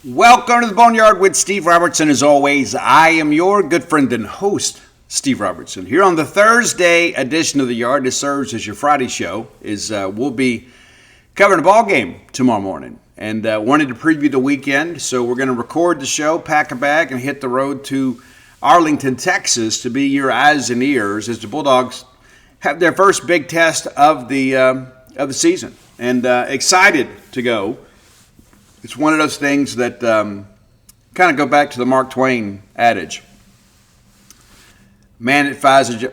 Welcome to the Boneyard with Steve Robertson. As always, I am your good friend and host, Steve Robertson. Here on the Thursday edition of The Yard, this serves as your Friday show, we'll be covering a ball game tomorrow morning. And wanted to preview the weekend, so we're going to record the show, pack a bag, and hit the road to Arlington, Texas to be your eyes and ears as the Bulldogs have their first big test of the season. And excited to go. It's one of those things that kind of go back to the Mark Twain adage. Man that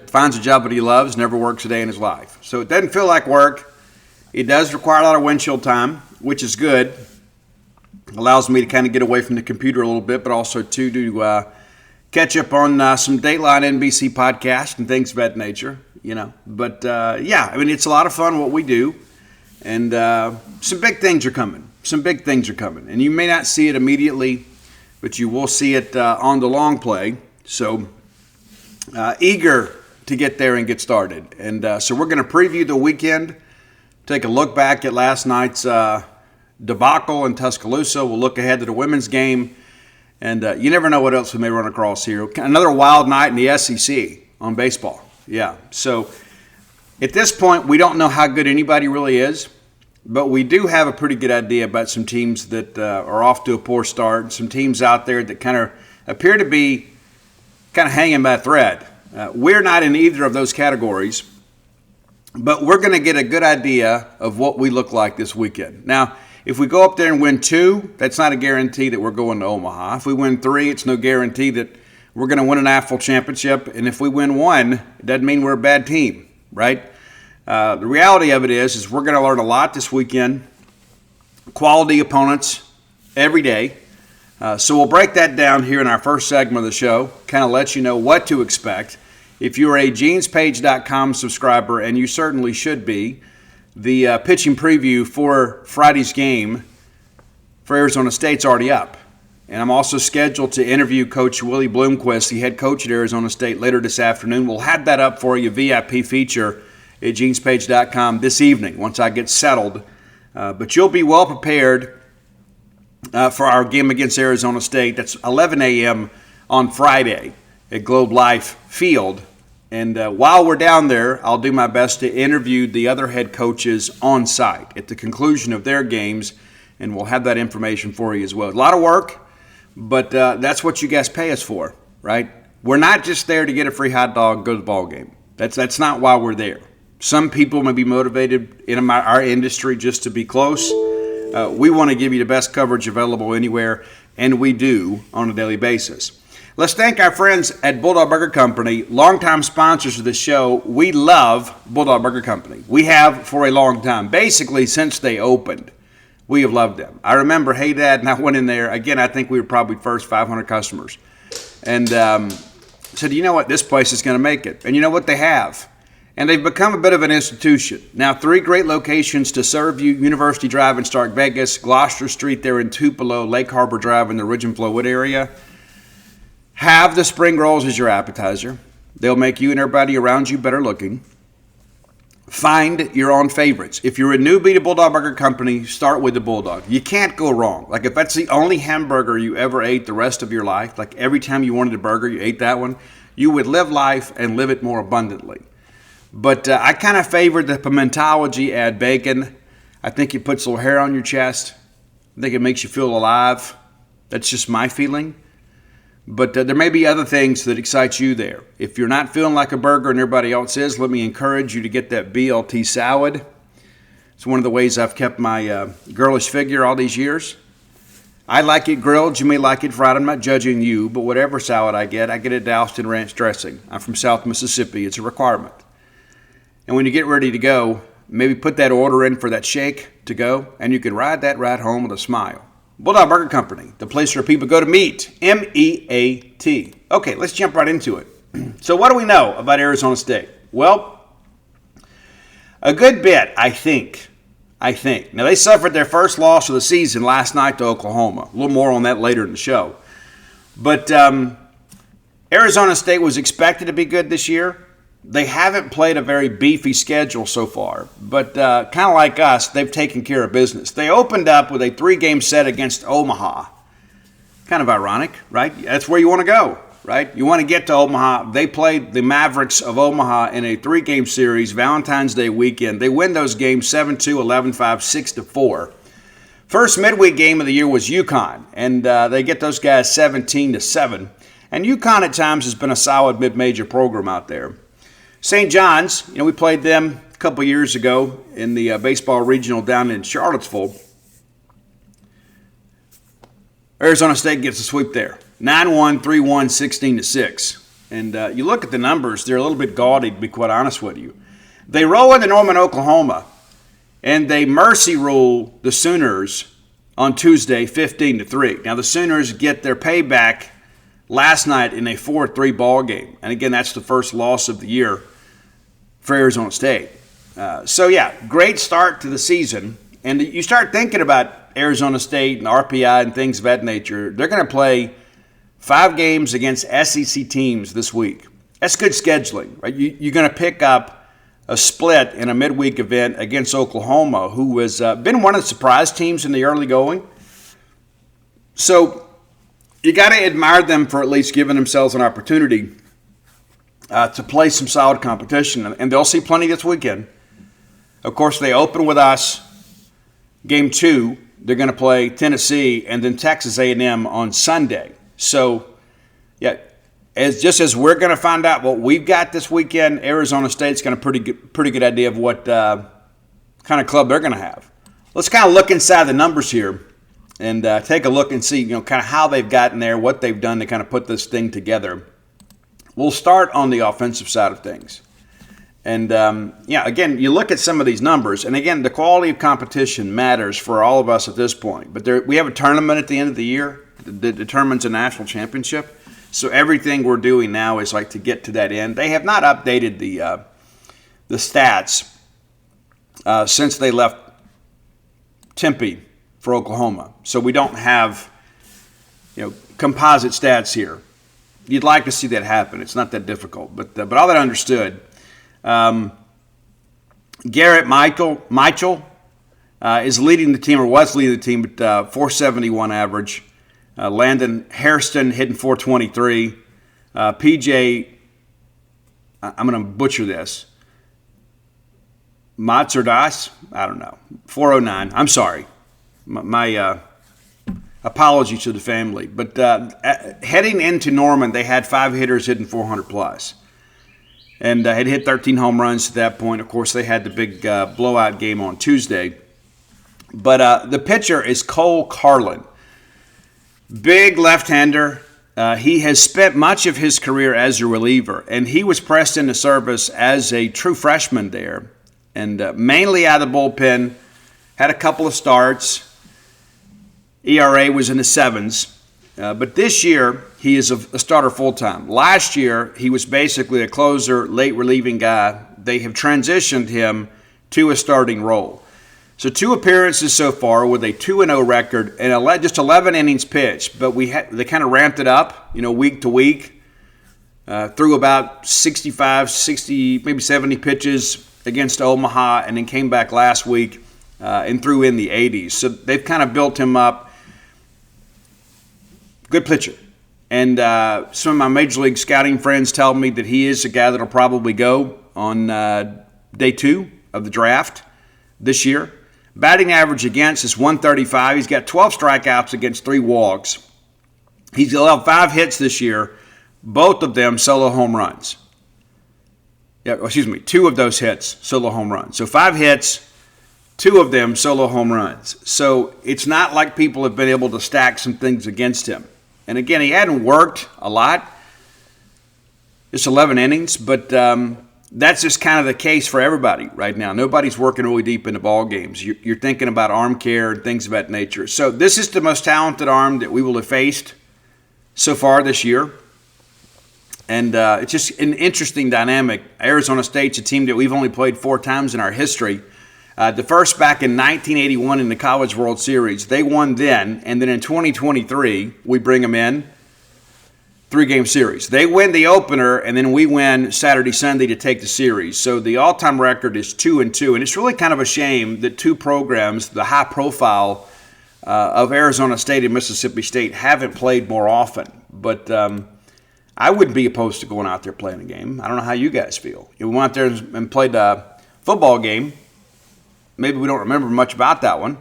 finds a job that he loves never works a day in his life. So it doesn't feel like work. It does require a lot of windshield time, which is good. Allows me to kind of get away from the computer a little bit, but also to catch up on some Dateline NBC podcasts and things of that nature, you know. But, it's a lot of fun what we do. And some big things are coming. And you may not see it immediately, but you will see it on the long play. So eager to get there and get started. And so we're going to preview the weekend, take a look back at last night's debacle in Tuscaloosa. We'll look ahead to the women's game. And you never know what else we may run across here. Another wild night in the SEC on baseball. Yeah, so at this point, we don't know how good anybody really is. But we do have a pretty good idea about some teams that are off to a poor start, some teams out there that kind of appear to be kind of hanging by a thread. We're not in either of those categories, but we're going to get a good idea of what we look like this weekend. Now, if we go up there and win 2, that's not a guarantee that we're going to Omaha. If we win 3, it's no guarantee that we're going to win an AFL championship. And if we win 1, it doesn't mean we're a bad team, right? The reality of it is we're going to learn a lot this weekend. Quality opponents every day. So we'll break that down here in our first segment of the show, kind of let you know what to expect. If you're a genespage.com subscriber, and you certainly should be, the pitching preview for Friday's game for Arizona State's already up. And I'm also scheduled to interview Coach Willie Bloomquist, the head coach at Arizona State, later this afternoon. We'll have that up for you, VIP feature at genespage.com this evening once I get settled. But you'll be well prepared for our game against Arizona State. That's 11 a.m. on Friday at Globe Life Field. And while we're down there, I'll do my best to interview the other head coaches on site at the conclusion of their games, and we'll have that information for you as well. A lot of work, but that's what you guys pay us for, right? We're not just there to get a free hot dog and go to the ball game. That's not why we're there. Some people may be motivated in our industry just to be close. We want to give you the best coverage available anywhere, and we do on a daily basis. Let's thank our friends at Bulldog Burger Company, longtime sponsors of the show. We love Bulldog Burger Company. We have for a long time, basically since they opened. We have loved them. I remember Hey Dad, and I went in there. Again, I think we were probably first 500 customers. And said, you know what, this place is going to make it. And you know what, they have. And they've become a bit of an institution. Now, 3 great locations to serve you: University Drive in Stark Vegas, Gloucester Street there in Tupelo, Lake Harbor Drive in the Ridge and Flowood area. Have the spring rolls as your appetizer. They'll make you and everybody around you better looking. Find your own favorites. If you're a newbie to Bulldog Burger Company, start with the Bulldog. You can't go wrong. Like if that's the only hamburger you ever ate the rest of your life, like every time you wanted a burger, you ate that one, you would live life and live it more abundantly. But I kind of favor the pimentology, add bacon. I think it puts a little hair on your chest. I think it makes you feel alive. That's just my feeling. But there may be other things that excite you there. If you're not feeling like a burger and everybody else is, let me encourage you to get that BLT salad. It's one of the ways I've kept my girlish figure all these years. I like it grilled. You may like it fried. I'm not judging you, but whatever salad I get it doused in ranch dressing. I'm from South Mississippi. It's a requirement. And when you get ready to go, maybe put that order in for that shake to go, and you can ride that ride home with a smile. Bulldog Burger Company, the place where people go to meet. M-E-A-T. Okay, let's jump right into it. So what do we know about Arizona State? Well, a good bit, I think. Now, they suffered their first loss of the season last night to Oklahoma. A little more on that later in the show. But Arizona State was expected to be good this year. They haven't played a very beefy schedule so far, but kind of like us, they've taken care of business. They opened up with a 3-game set against Omaha, Kind of ironic, right? That's where you want to go, right? You want to get to Omaha. They played the Mavericks of Omaha in a 3-game series, Valentine's Day weekend. They win those games 7-2, 11-5, 6-4. First midweek game of the year was UConn, and they get those guys 17-7. And UConn at times has been a solid mid-major program out there. St. John's, we played them a couple years ago in the baseball regional down in Charlottesville. Arizona State gets a sweep there. 9-1, 3-1, 16-6. And you look at the numbers, they're a little bit gaudy, to be quite honest with you. They roll into Norman, Oklahoma, and they mercy rule the Sooners on Tuesday, 15-3. Now, the Sooners get their payback last night in a 4-3 ball game. And again, that's the first loss of the year for Arizona State. Great start to the season. And you start thinking about Arizona State and RPI and things of that nature. They're going to play 5 games against SEC teams this week. That's good scheduling, right? You're going to pick up a split in a midweek event against Oklahoma, who has been one of the surprise teams in the early going. So you got to admire them for at least giving themselves an opportunity to play some solid competition, and they'll see plenty this weekend. Of course, they open with us. Game 2, they're going to play Tennessee and then Texas A&M on Sunday. So, as we're going to find out what we've got this weekend, Arizona State's got a pretty good idea of what kind of club they're going to have. Let's kind of look inside the numbers here and take a look and see, kind of how they've gotten there, what they've done to kind of put this thing together. We'll start on the offensive side of things. And, again, you look at some of these numbers, and again, the quality of competition matters for all of us at this point. But we have a tournament at the end of the year that determines a national championship. So everything we're doing now is like to get to that end. They have not updated the stats since they left Tempe for Oklahoma. So we don't have, composite stats here. You'd like to see that happen. It's not that difficult. But all that understood, Garrett Michael is leading the team, or was leading the team, at 471 average. Landon Hairston hitting 423. PJ, I'm going to butcher this. Matsurdas, I don't know, 409. I'm sorry. My apology to the family. But heading into Norman, they had 5 hitters hitting 400 plus. And had hit 13 home runs at that point. Of course, they had the big blowout game on Tuesday. But the pitcher is Cole Carlin. Big left-hander. He has spent much of his career as a reliever, and he was pressed into service as a true freshman there, and mainly out of the bullpen. Had a couple of starts. ERA was in the 7s. But this year, he is a starter full-time. Last year, he was basically a closer, late relieving guy. They have transitioned him to a starting role. So 2 appearances so far with a 2-0 record and just 11 innings pitched. But they kind of ramped it up, week to week, threw about 65, 60, maybe 70 pitches against Omaha, and then came back last week and threw in the 80s. So they've kind of built him up. Good pitcher. And some of my Major League scouting friends tell me that he is a guy that will probably go on day 2 of the draft this year. Batting average against is 135. He's got 12 strikeouts against 3 walks. He's allowed 5 hits this year, both of them solo home runs. 2 of those hits, solo home runs. So 5 hits, 2 of them solo home runs. So it's not like people have been able to stack some things against him. And again, he hadn't worked a lot, just 11 innings, but that's just kind of the case for everybody right now. Nobody's working really deep into ball games. You're thinking about arm care and things of that nature. So this is the most talented arm that we will have faced so far this year. And it's just an interesting dynamic. Arizona State's a team that we've only played 4 times in our history. The first back in 1981 in the College World Series. They won then, and then in 2023, we bring them in. 3-game series. They win the opener, and then we win Saturday, Sunday to take the series. So the all-time record is 2-2, and it's really kind of a shame that 2 programs, the high-profile of Arizona State and Mississippi State haven't played more often. But I wouldn't be opposed to going out there playing a game. I don't know how you guys feel. If we went out there and played a football game, maybe we don't remember much about that one.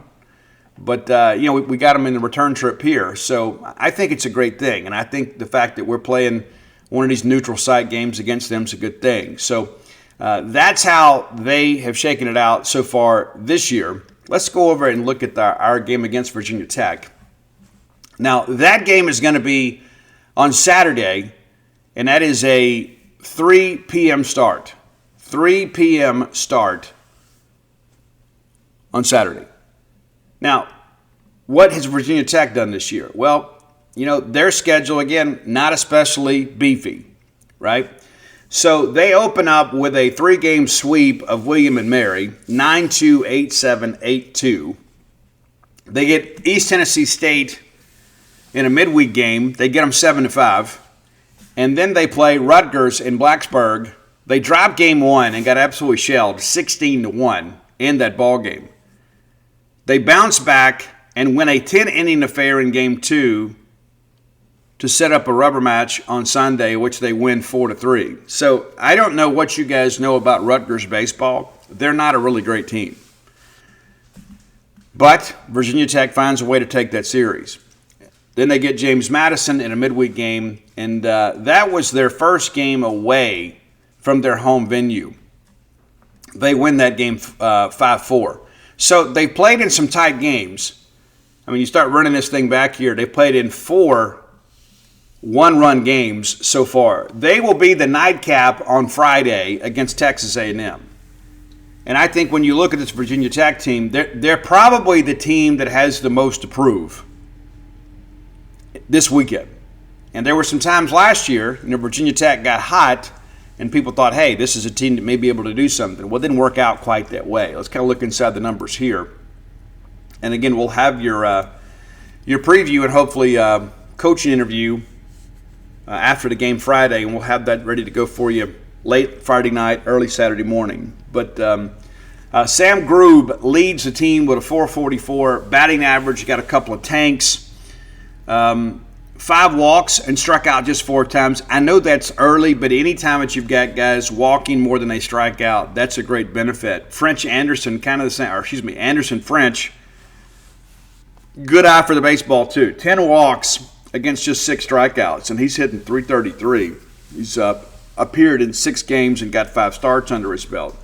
But, we got them in the return trip here. So I think it's a great thing. And I think the fact that we're playing one of these neutral site games against them is a good thing. So that's how they have shaken it out so far this year. Let's go over and look at our game against Virginia Tech. Now, that game is going to be on Saturday, and that is a 3 p.m. start. 3 p.m. start on Saturday. Now, what has Virginia Tech done this year? Well, their schedule, again, not especially beefy, right? So they open up with a 3-game sweep of William and Mary, 9-2, 8-7, 8-2. They get East Tennessee State in a midweek game. They get them 7-5. And then they play Rutgers in Blacksburg. They dropped game 1 and got absolutely shelled, 16-1 in that ball game. They bounce back and win a 10-inning affair in game 2 to set up a rubber match on Sunday, which they win 4-3. So I don't know what you guys know about Rutgers baseball. They're not a really great team. But Virginia Tech finds a way to take that series. Then they get James Madison in a midweek game, and that was their first game away from their home venue. They win that game 5-4. So they played in some tight games. I mean, you start running this thing back here. They played in 4 one-run games so far. They will be the nightcap on Friday against Texas A&M. And I think when you look at this Virginia Tech team, they're probably the team that has the most to prove this weekend. And there were some times last year, Virginia Tech got hot, and people thought, hey, this is a team that may be able to do something. Well, it didn't work out quite that way. Let's kind of look inside the numbers here. And again, we'll have your preview and hopefully coaching interview after the game Friday, and we'll have that ready to go for you late Friday night, early Saturday morning. But Sam Grube leads the team with a .444 batting average. Got a couple of tanks, 5 walks, and struck out just 4 times. I know that's early, but anytime that you've got guys walking more than they strike out, that's a great benefit. Anderson French, good eye for the baseball too. 10 walks against just 6 strikeouts, and he's hitting .333. He's appeared in 6 games and got 5 starts under his belt.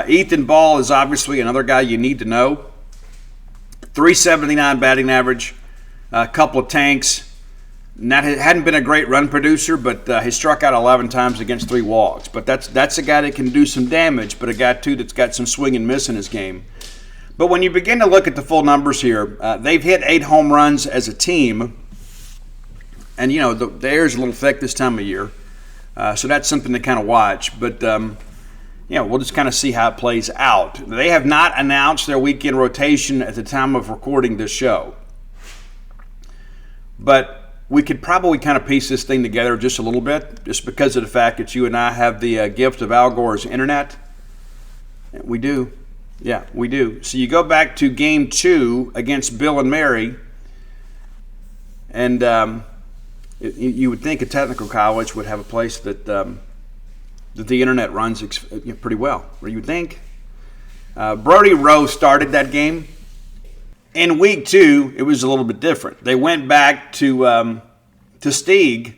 Ethan Ball is obviously another guy you need to know. .379 batting average, a couple of tanks. Hadn't been a great run producer, but he struck out 11 times against 3 walks. But that's a guy that can do some damage, but a guy too that's got some swing and miss in his game. But when you begin to look at the full numbers here, they've hit 8 home runs as a team. And, the air's a little thick this time of year. So that's something to kind of watch. But, we'll just kind of see how it plays out. They have not announced their weekend rotation at the time of recording this show. But we could probably kind of piece this thing together just a little bit, just because of the fact that you and I have the gift of Al Gore's internet. We do. Yeah, we do. So you go back to game 2 against Bill and Mary, and you would think a technical college would have a place that the internet runs pretty well. Or you would think. Brody Rowe started that game. In week 2, it was a little bit different. They went back to Stieg,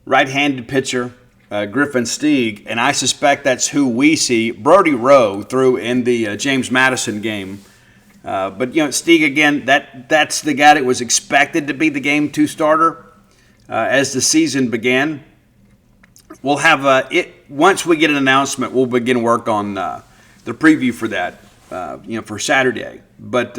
right-handed pitcher, Griffin Stieg, and I suspect that's who we see. Brody Rowe threw in the James Madison game. But Stieg, again, that's the guy that was expected to be the game 2 starter as the season began. We'll have once we get an announcement, we'll begin work on the preview for that, for Saturday. But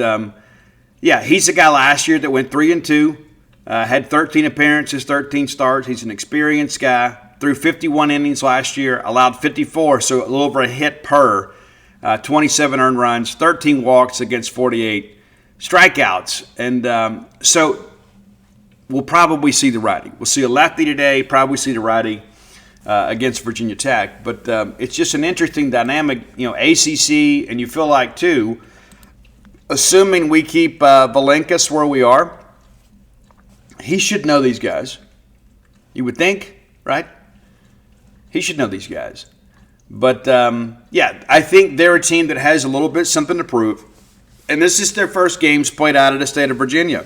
he's a guy last year that went 3-2, had 13 appearances, 13 starts. He's an experienced guy. Threw 51 innings last year, allowed 54, so a little over a hit per. 27 earned runs, 13 walks against 48 strikeouts. And so we'll probably see the righty. We'll see a lefty today, probably see the righty against Virginia Tech. But it's just an interesting dynamic, ACC, and you feel like, too, assuming we keep Valenkas where we are, he should know these guys. You would think, right? He should know these guys. But, I think they're a team that has a little bit something to prove. And this is their first games played out of the state of Virginia.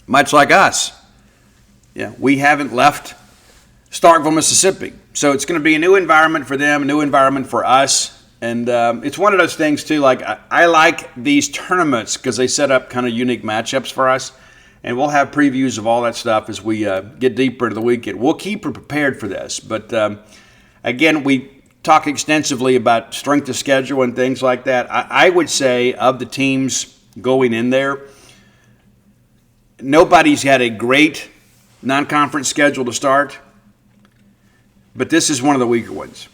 Much like us. Yeah, we haven't left Starkville, Mississippi. So it's going to be a new environment for them, a new environment for us. And it's one of those things, too, like I like these tournaments because they set up kind of unique matchups for us. And we'll have previews of all that stuff as we get deeper into the weekend. We'll keep prepared for this. But, again, we talk extensively about strength of schedule and things like that. I would say of the teams going in there, nobody's had a great non-conference schedule to start. But this is one of the weaker ones.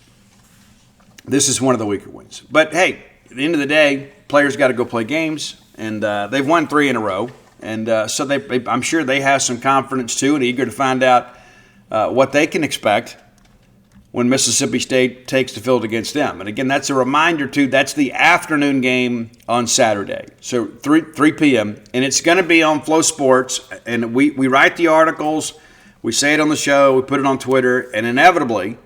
But, hey, at the end of the day, players got to go play games. And they've won 3 in a row. And so I'm sure they have some confidence, too, and eager to find out what they can expect when Mississippi State takes the field against them. And, again, that's a reminder, too, that's the afternoon game on Saturday. So 3 p.m., and it's going to be on Flow Sports. And we write the articles. We say it on the show. We put it on Twitter. And inevitably,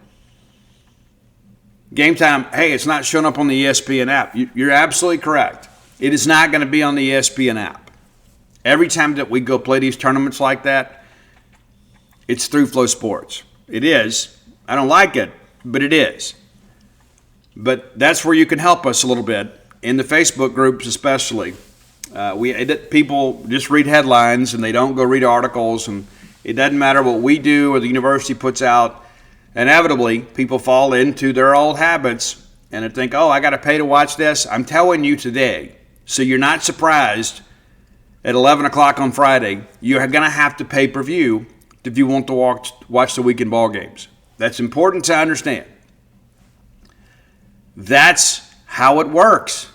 game time, hey, it's not showing up on the ESPN app. You're absolutely correct. It is not going to be on the ESPN app. Every time that we go play these tournaments like that, it's through Flow Sports. It is. I don't like it, but it is. But that's where you can help us a little bit, in the Facebook groups especially. People just read headlines and they don't go read articles, and it doesn't matter what we do or the university puts out. Inevitably, people fall into their old habits and they think, oh, I got to pay to watch this. I'm telling you today, so you're not surprised at 11 o'clock on Friday, you're going to have to pay per view if you want to watch the weekend ball games. That's important to understand. That's how it works.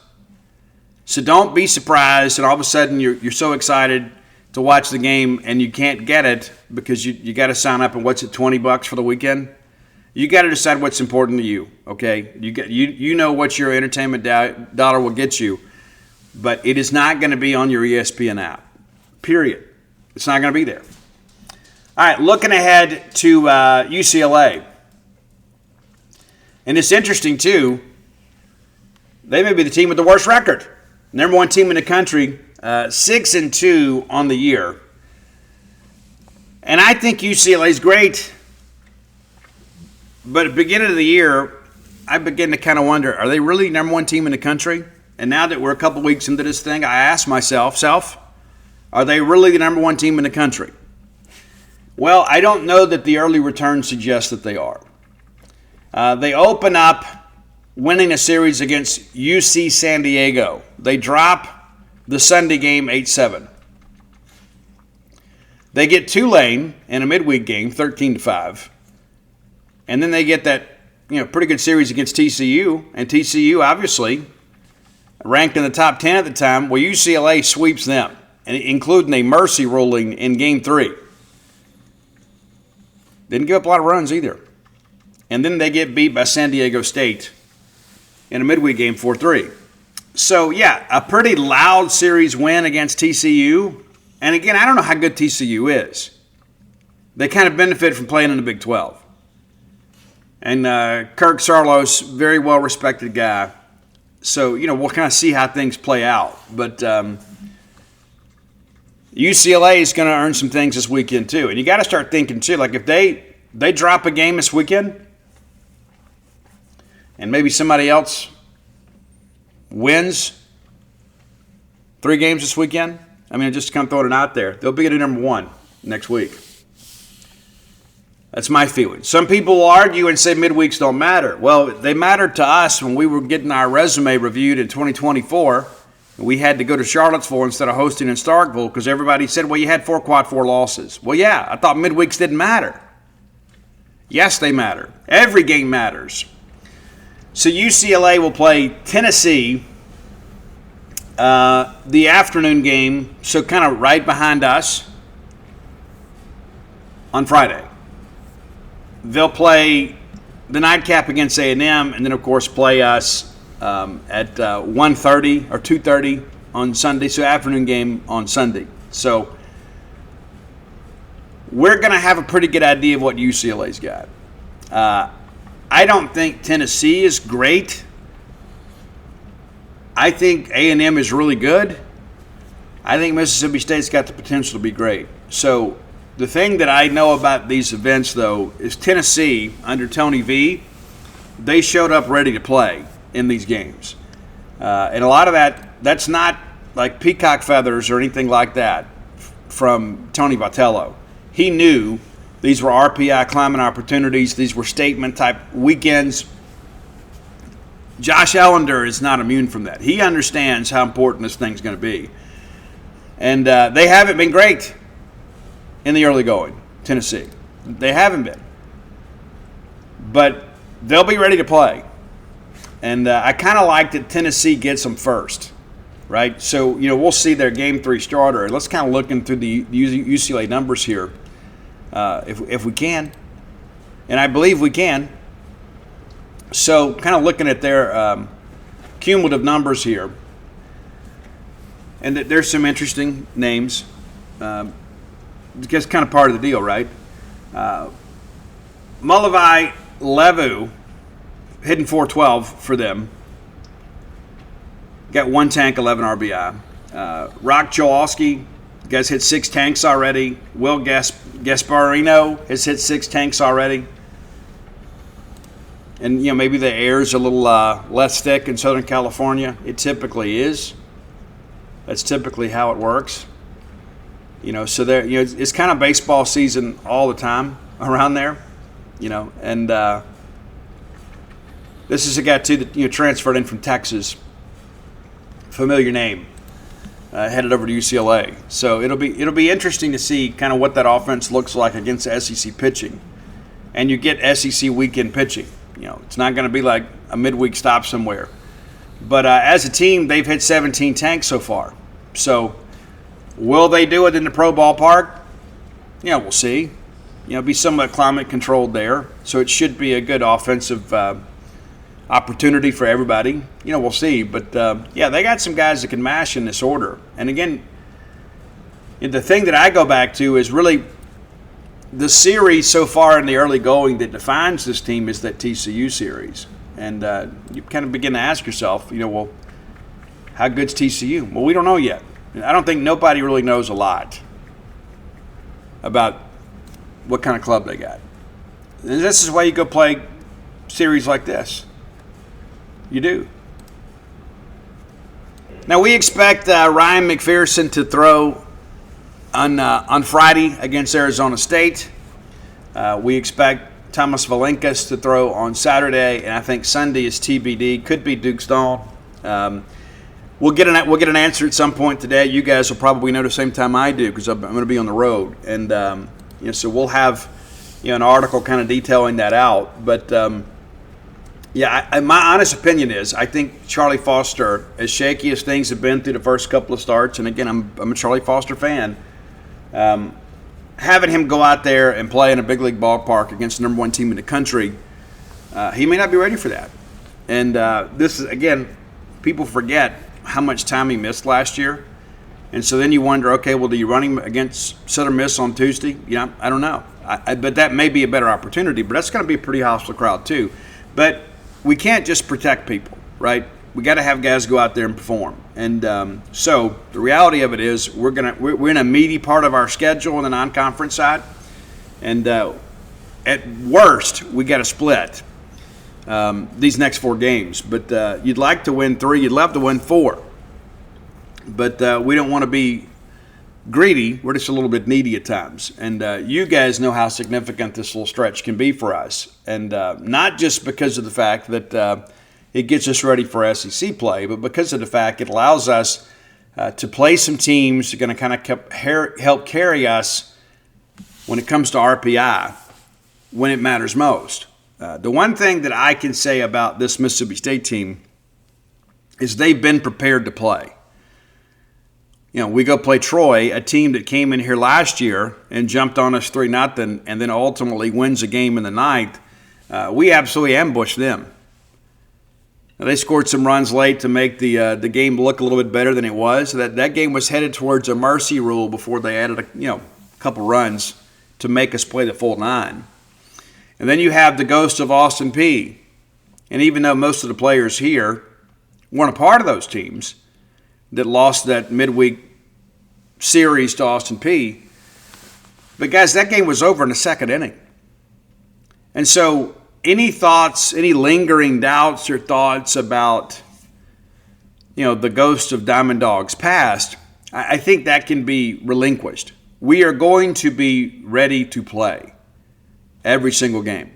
So don't be surprised and all of a sudden you're so excited to watch the game and you can't get it because you got to sign up, and what's it, $20 for the weekend? You got to decide what's important to you, okay? You know what your entertainment dollar will get you, but it is not going to be on your ESPN app, period. It's not going to be there. All right, looking ahead to UCLA. And it's interesting, too. They may be the team with the worst record. Number 1 team in the country, 6-2 on the year. And I think UCLA is great. But at the beginning of the year, I begin to kind of wonder, are they really number 1 team in the country? And now that we're a couple weeks into this thing, I ask myself, are they really the number 1 team in the country? Well, I don't know that the early returns suggest that they are. They open up winning a series against UC San Diego. They drop the Sunday game 8-7. They get Tulane in a midweek game, 13-5. And then they get that pretty good series against TCU. And TCU, obviously, ranked in the top 10 at the time. Well, UCLA sweeps them, including a mercy ruling in Game 3. Didn't give up a lot of runs either. And then they get beat by San Diego State in a midweek game 4-3. So, a pretty loud series win against TCU. And again, I don't know how good TCU is. They kind of benefit from playing in the Big 12. And Kirk Saarloos, very well-respected guy. So, we'll kind of see how things play out. But UCLA is going to earn some things this weekend, too. And you got to start thinking, too, like if they drop a game this weekend and maybe somebody else wins 3 games this weekend, I mean, just kind of throwing it out there, they'll be at number 1 next week. That's my feeling. Some people will argue and say midweeks don't matter. Well, they mattered to us when we were getting our resume reviewed in 2024. We had to go to Charlottesville instead of hosting in Starkville because everybody said, well, you had 4 quad 4 losses. Well, yeah, I thought midweeks didn't matter. Yes, they matter. Every game matters. So UCLA will play Tennessee, the afternoon game, so kind of right behind us on Friday. They'll play the nightcap against A&M and then, of course, play us at 1:30 or 2:30 on Sunday, so afternoon game on Sunday. So we're going to have a pretty good idea of what UCLA's got. I don't think Tennessee is great. I think A&M is really good. I think Mississippi State's got the potential to be great. So the thing that I know about these events, though, is Tennessee, under Tony V, they showed up ready to play in these games. And a lot of that's not like peacock feathers or anything like that from Tony Vitello. He knew these were RPI climbing opportunities. These were statement-type weekends. Josh Ellender is not immune from that. He understands how important this thing's going to be. And they haven't been great in the early going, Tennessee. They haven't been. But they'll be ready to play. And I kind of like that Tennessee gets them first, right? So, we'll see their Game 3 starter. And let's kind of look through the UCLA numbers here, if we can. And I believe we can. So, kind of looking at their cumulative numbers here. And there's some interesting names. It's kind of part of the deal, right? Mulavai Levu, hitting 412 for them. Got one tank, 11 RBI. Rock Jolowski, guys hit 6 tanks already. Will Gasparino has hit 6 tanks already. And, maybe the air's a little less thick in Southern California. It typically is. That's typically how it works. So there, it's kind of baseball season all the time around there, and this is a guy too that transferred in from Texas, familiar name, headed over to UCLA. So it'll be interesting to see kind of what that offense looks like against SEC pitching, and you get SEC weekend pitching. It's not going to be like a midweek stop somewhere. But as a team, they've hit 17 tanks so far. So will they do it in the pro ballpark? We'll see. Be somewhat climate controlled there. So it should be a good offensive opportunity for everybody. We'll see. But, they got some guys that can mash in this order. And, again, the thing that I go back to is really the series so far in the early going that defines this team is that TCU series. And you kind of begin to ask yourself, well, how good's TCU? Well, we don't know yet. I don't think nobody really knows a lot about what kind of club they got. And this is why you go play series like this. You do. Now, we expect Ryan McPherson to throw on Friday against Arizona State. We expect Thomas Valenkas to throw on Saturday, and I think Sunday is TBD. Could be Duke Stahl. We'll get an answer at some point today. You guys will probably know the same time I do because I'm going to be on the road, and so we'll have an article kind of detailing that out. But my honest opinion is I think Charlie Foster, as shaky as things have been through the first couple of starts, and again I'm a Charlie Foster fan. Having him go out there and play in a big league ballpark against the number one team in the country, he may not be ready for that. And this is, again, people forget how much time he missed last year. And so then you wonder, okay, well, do you run him against Southern Miss on Tuesday? I don't know. But that may be a better opportunity. But that's going to be a pretty hostile crowd too. But we can't just protect people, right? We got to have guys go out there and perform. And so the reality of it is we're in a meaty part of our schedule on the non-conference side. And at worst, we got to split these next 4 games. But you'd like to win 3. You'd love to win 4. But we don't want to be greedy. We're just a little bit needy at times. And you guys know how significant this little stretch can be for us. And not just because of the fact that it gets us ready for SEC play, but because of the fact it allows us to play some teams that are going to kind of help carry us when it comes to RPI when it matters most. The one thing that I can say about this Mississippi State team is they've been prepared to play. We go play Troy, a team that came in here last year and jumped on us 3-0 and then ultimately wins a game in the ninth. We absolutely ambushed them. Now, they scored some runs late to make the game look a little bit better than it was. That game was headed towards a mercy rule before they added a couple runs to make us play the full 9. And then you have the ghost of Austin Peay. And even though most of the players here weren't a part of those teams that lost that midweek series to Austin Peay, but guys, that game was over in the second inning. And so any thoughts, any lingering doubts or thoughts about, the ghost of Diamond Dawgs past, I think that can be relinquished. We are going to be ready to play every single game.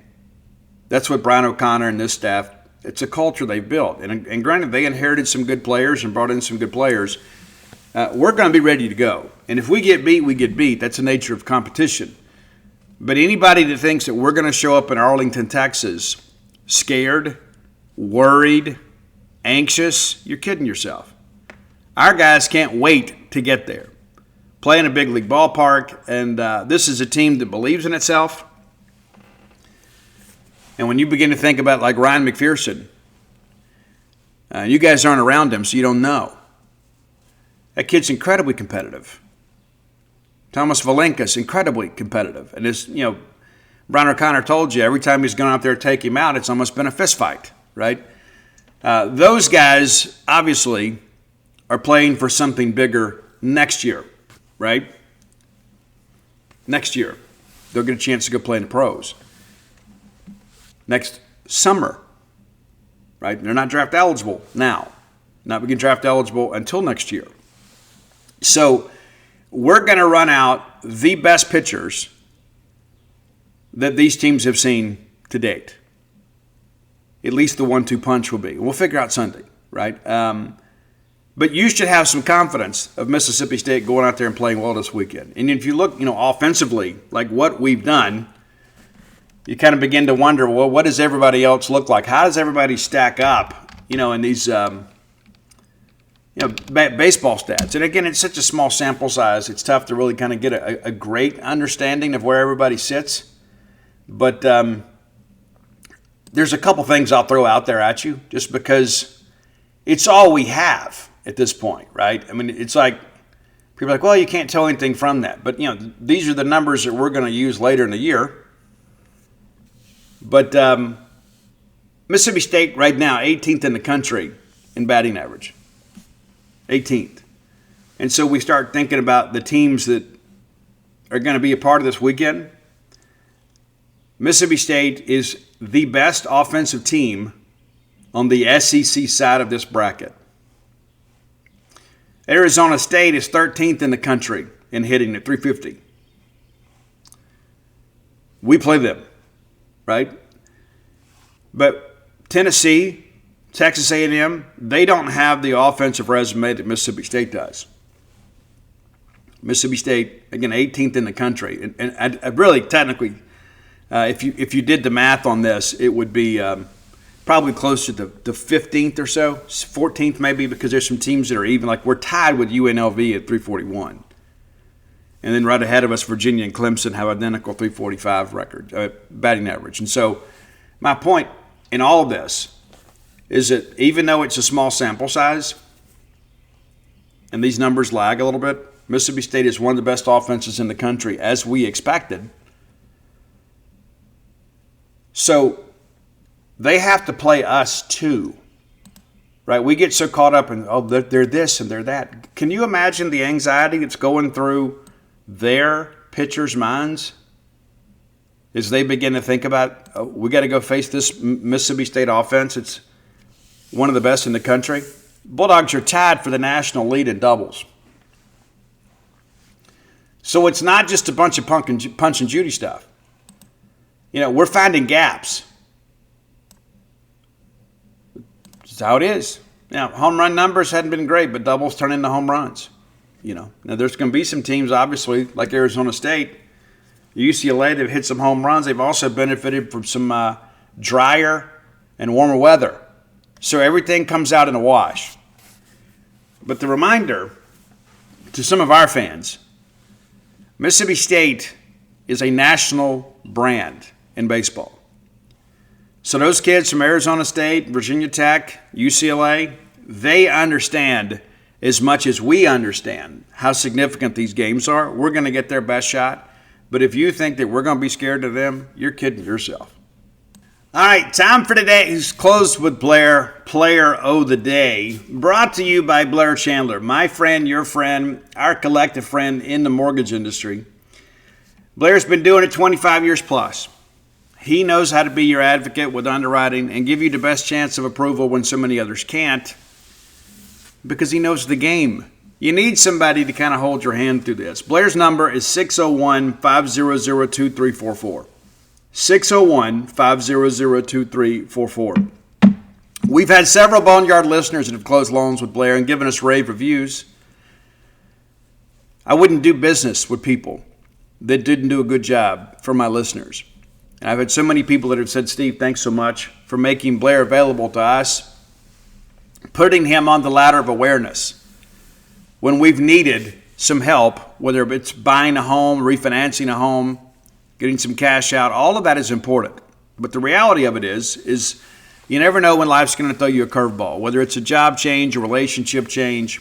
That's what Brian O'Connor and this staff, it's a culture they've built. And granted, they inherited some good players and brought in some good players. We're going to be ready to go. And if we get beat, we get beat. That's the nature of competition. But anybody that thinks that we're going to show up in Arlington, Texas, scared, worried, anxious, you're kidding yourself. Our guys can't wait to get there. Play in a big league ballpark, and this is a team that believes in itself. And when you begin to think about like Ryan McPherson, you guys aren't around him, so you don't know. That kid's incredibly competitive. Thomas Valenka's incredibly competitive. And as Brian O'Connor told you, every time he's gone out there to take him out, it's almost been a fist fight, right? Those guys obviously are playing for something bigger next year, right? Next year, they'll get a chance to go play in the pros. Next summer, right? They're not draft eligible now. Not being draft eligible until next year. So we're going to run out the best pitchers that these teams have seen to date. At least the 1-2 punch will be. We'll figure out Sunday, right? But you should have some confidence of Mississippi State going out there and playing well this weekend. And if you look, offensively, like what we've done, you kind of begin to wonder, well, what does everybody else look like? How does everybody stack up, in these baseball stats? And again, it's such a small sample size. It's tough to really kind of get a great understanding of where everybody sits. But there's a couple things I'll throw out there at you just because it's all we have at this point, right? I mean, it's like people are like, well, you can't tell anything from that. But, these are the numbers that we're going to use later in the year. But Mississippi State right now, 18th in the country in batting average. 18th. And so we start thinking about the teams that are going to be a part of this weekend. Mississippi State is the best offensive team on the SEC side of this bracket. Arizona State is 13th in the country in hitting at 350. We play them, right? But Tennessee, Texas A&M, they don't have the offensive resume that Mississippi State does. Mississippi State, again, 18th in the country. And I really, technically, if you did the math on this, it would be probably closer to the 15th or so, 14th maybe, because there's some teams that are even. Like we're tied with UNLV at 341. And then right ahead of us, Virginia and Clemson have identical 345 record, batting average. And so my point in all of this is that even though it's a small sample size and these numbers lag a little bit, Mississippi State is one of the best offenses in the country, as we expected. So they have to play us too, right? We get so caught up in, they're this and they're that. Can you imagine the anxiety that's going through their pitchers' minds as they begin to think about, we got to go face this Mississippi State offense? It's one of the best in the country. Bulldogs are tied for the national lead in doubles. So it's not just a bunch of punch and Judy stuff. We're finding gaps. That's how it is. Now, home run numbers hadn't been great, but doubles turn into home runs. Now there's going to be some teams, obviously, like Arizona State, UCLA, that have hit some home runs. They've also benefited from some drier and warmer weather. So everything comes out in a wash. But the reminder to some of our fans, Mississippi State is a national brand in baseball. So those kids from Arizona State, Virginia Tech, UCLA, they understand as much as we understand how significant these games are. We're going to get their best shot. But if you think that we're going to be scared of them, you're kidding yourself. All right, time for today's Close with Blair Player of the Day, brought to you by Blair Chandler, my friend, your friend, our collective friend in the mortgage industry. Blair's been doing it 25 years plus. He knows how to be your advocate with underwriting and give you the best chance of approval when so many others can't, because he knows the game. You need somebody to kind of hold your hand through this. Blair's number is 601-500-2344. 601-500-2344. We've had several Boneyard listeners that have closed loans with Blair and given us rave reviews. I wouldn't do business with people that didn't do a good job for my listeners. And I've had so many people that have said, Steve, thanks so much for making Blair available to us, putting him on the ladder of awareness when we've needed some help, whether it's buying a home, refinancing a home, getting some cash out. All of that is important. But the reality of it is you never know when life's going to throw you a curveball, whether it's a job change, a relationship change.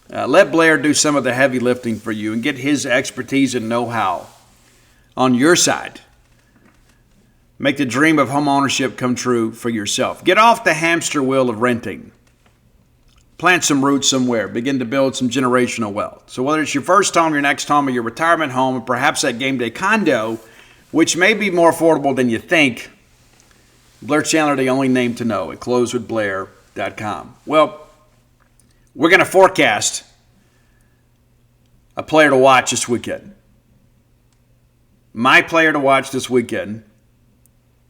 Let Blair do some of the heavy lifting for you and get his expertise and know-how on your side. Make the dream of home ownership come true for yourself. Get off the hamster wheel of renting. Plant some roots somewhere. Begin to build some generational wealth. So whether it's your first home, your next home, or your retirement home, or perhaps that game day condo, which may be more affordable than you think, Blair Chandler, the only name to know at closewithblair.com. Well, we're going to forecast a player to watch this weekend. My player to watch this weekend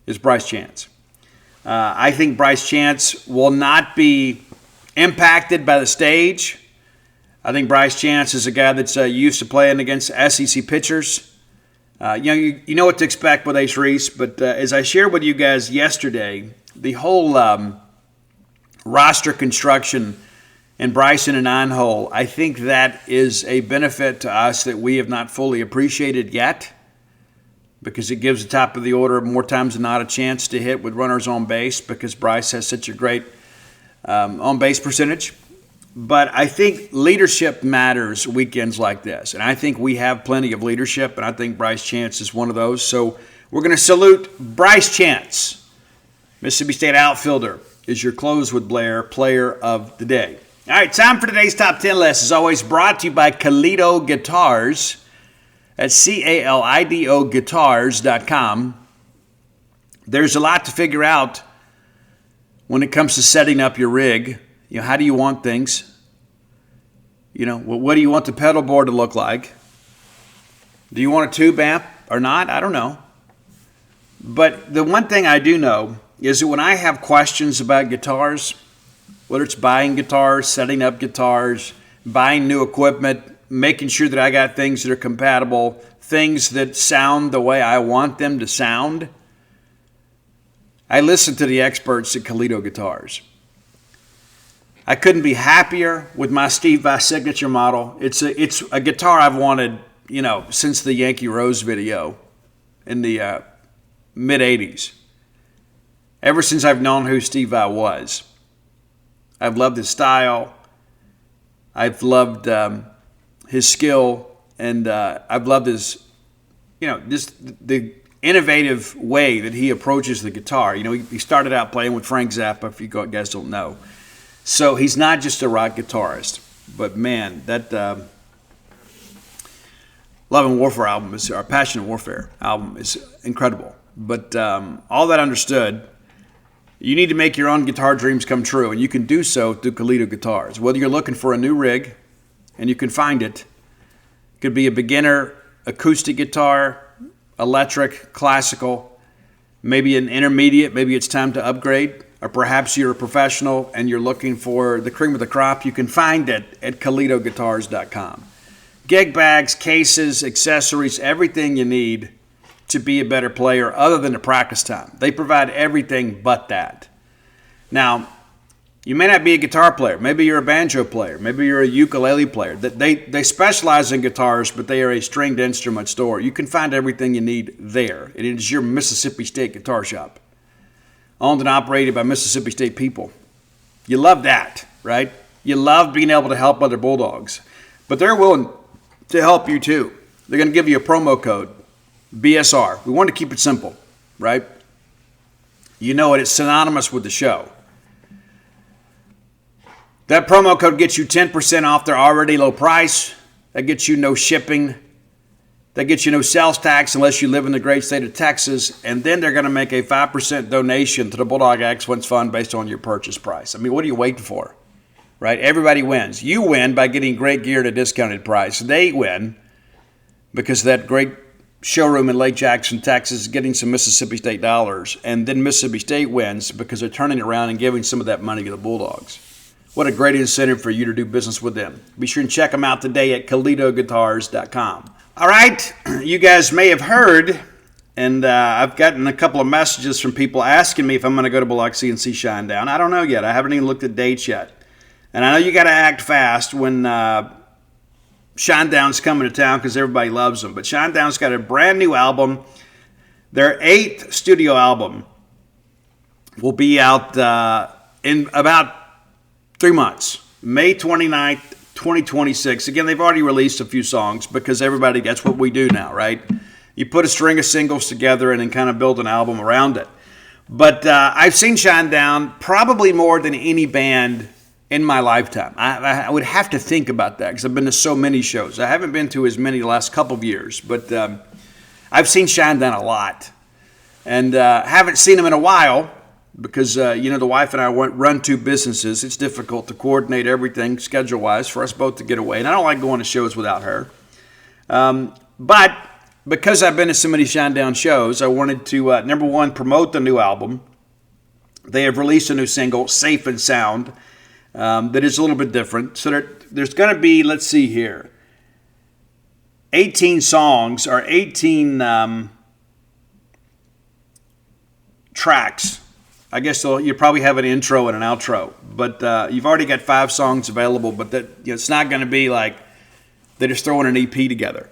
is Bryce Chance. I think Bryce Chance will not be impacted by the stage. I think Bryce Chance is a guy that's used to playing against SEC pitchers. You know what to expect with Ace Reese, but as I shared with you guys yesterday, the whole roster construction and Bryson and nine-hole, I think that is a benefit to us that we have not fully appreciated yet, because it gives the top of the order more times than not a chance to hit with runners on base, because Bryce has such a great on-base percentage. But I think leadership matters weekends like this. And I think we have plenty of leadership, and I think Bryce Chance is one of those. So we're going to salute Bryce Chance. Mississippi State outfielder is your Close with Blair Player of the Day. All right, time for today's Top 10 list. As always, brought to you by Calido Guitars at CALIDO Guitars.com. There's a lot to figure out when it comes to setting up your rig. How do you want things? What do you want the pedal board to look like? Do you want a tube amp or not? I don't know. But the one thing I do know is that when I have questions about guitars, whether it's buying guitars, setting up guitars, buying new equipment, making sure that I got things that are compatible, things that sound the way I want them to sound, I listen to the experts at Calido Guitars. I couldn't be happier with my Steve Vai signature model. It's a guitar I've wanted, since the Yankee Rose video in the mid-'80s. Ever since I've known who Steve Vai was. I've loved his style. I've loved his skill. And I've loved his, just the innovative way that he approaches the guitar. He started out playing with Frank Zappa, if you guys don't know. So he's not just a rock guitarist, but man, that Love and Warfare album our Passion and Warfare album is incredible. But all that understood, you need to make your own guitar dreams come true, and you can do so through Calido Guitars. Whether you're looking for a new rig, and you can find it, could be a beginner acoustic guitar, electric, classical, maybe an intermediate, maybe it's time to upgrade. Or perhaps you're a professional and you're looking for the cream of the crop, you can find it at CalidoGuitars.com. Gig bags, cases, accessories, everything you need to be a better player other than the practice time. They provide everything but that. Now, you may not be a guitar player. Maybe you're a banjo player. Maybe you're a ukulele player. They specialize in guitars, but they are a stringed instrument store. You can find everything you need there. It is your Mississippi State guitar shop. owned and operated by Mississippi State people. You love that, right? You love being able to help other Bulldogs. But they're willing to help you too. They're going to give you a promo code, BSR. We want to keep it simple, right? You know it. It's synonymous with the show. That promo code gets you 10% off their already low price. That gets you no shipping. That gets you no sales tax unless you live in the great state of Texas. And then they're going to make a 5% donation to the Bulldog Excellence Fund based on your purchase price. I mean, what are you waiting for? Right? Everybody wins. You win by getting great gear at a discounted price. They win because of that great showroom in Lake Jackson, Texas, is getting some Mississippi State dollars. And then Mississippi State wins because they're turning it around and giving some of that money to the Bulldogs. What a great incentive for you to do business with them. Be sure and check them out today at KalitoGuitars.com. All right, you guys may have heard, and I've gotten a couple of messages from people asking me if I'm going to go to Biloxi and see Shinedown. I don't know yet. I haven't even looked at dates yet. And I know you got to act fast when Shinedown's coming to town because everybody loves them. But Shinedown's got a brand new album. Their 8th studio album will be out in about 3 months, May 29th, 2026. Again, they've already released a few songs because everybody, that's what we do now, right? You put a string of singles together and then kind of build an album around it. But I've seen Shinedown probably more than any band in my lifetime. I would have to think about that because I've been to so many shows. I haven't been to as many the last couple of years, but I've seen Shinedown a lot. And haven't seen them in a while because, the wife and I run 2 businesses. It's difficult to coordinate everything schedule-wise for us both to get away. And I don't like going to shows without her. But because I've been to so many Shinedown shows, I wanted to, number one, promote the new album. They have released a new single, Safe and Sound, that is a little bit different. So there's going to be, let's see here, 18 songs or 18 tracks. I guess you probably have an intro and an outro, but you've already got 5 songs available. But it's not going to be like they're just throwing an EP together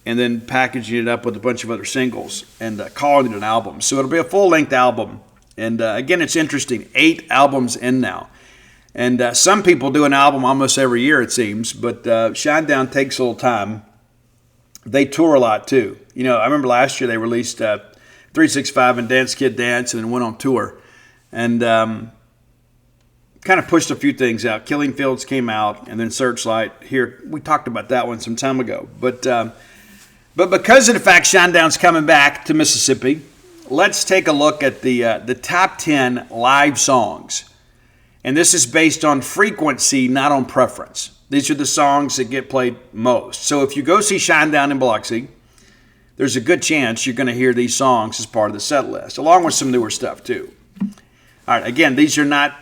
and then packaging it up with a bunch of other singles and calling it an album. So it'll be a full-length album. And again, it's interesting. 8 albums in now. And some people do an album almost every year, it seems. But Shinedown takes a little time. They tour a lot, too. I remember last year they released 365 and Dance Kid Dance and then went on tour. And kind of pushed a few things out. Killing Fields came out, and then Searchlight. Here, we talked about that one some time ago. But because of the fact Shinedown's coming back to Mississippi, let's take a look at the top 10 live songs. And this is based on frequency, not on preference. These are the songs that get played most. So if you go see Shinedown in Biloxi, there's a good chance you're going to hear these songs as part of the set list, along with some newer stuff too. All right, again, these are not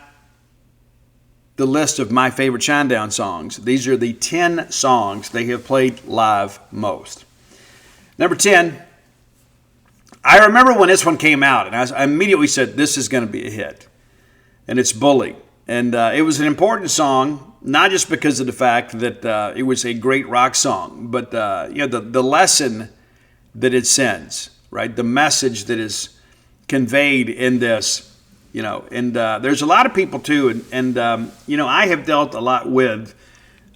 the list of my favorite Shinedown songs. These are the 10 songs they have played live most. Number 10, I remember when this one came out, and I immediately said, this is going to be a hit. And it's Bully. And it was an important song, not just because of the fact that it was a great rock song, but the lesson that it sends, right? The message that is conveyed in this. And there's a lot of people too, and I have dealt a lot with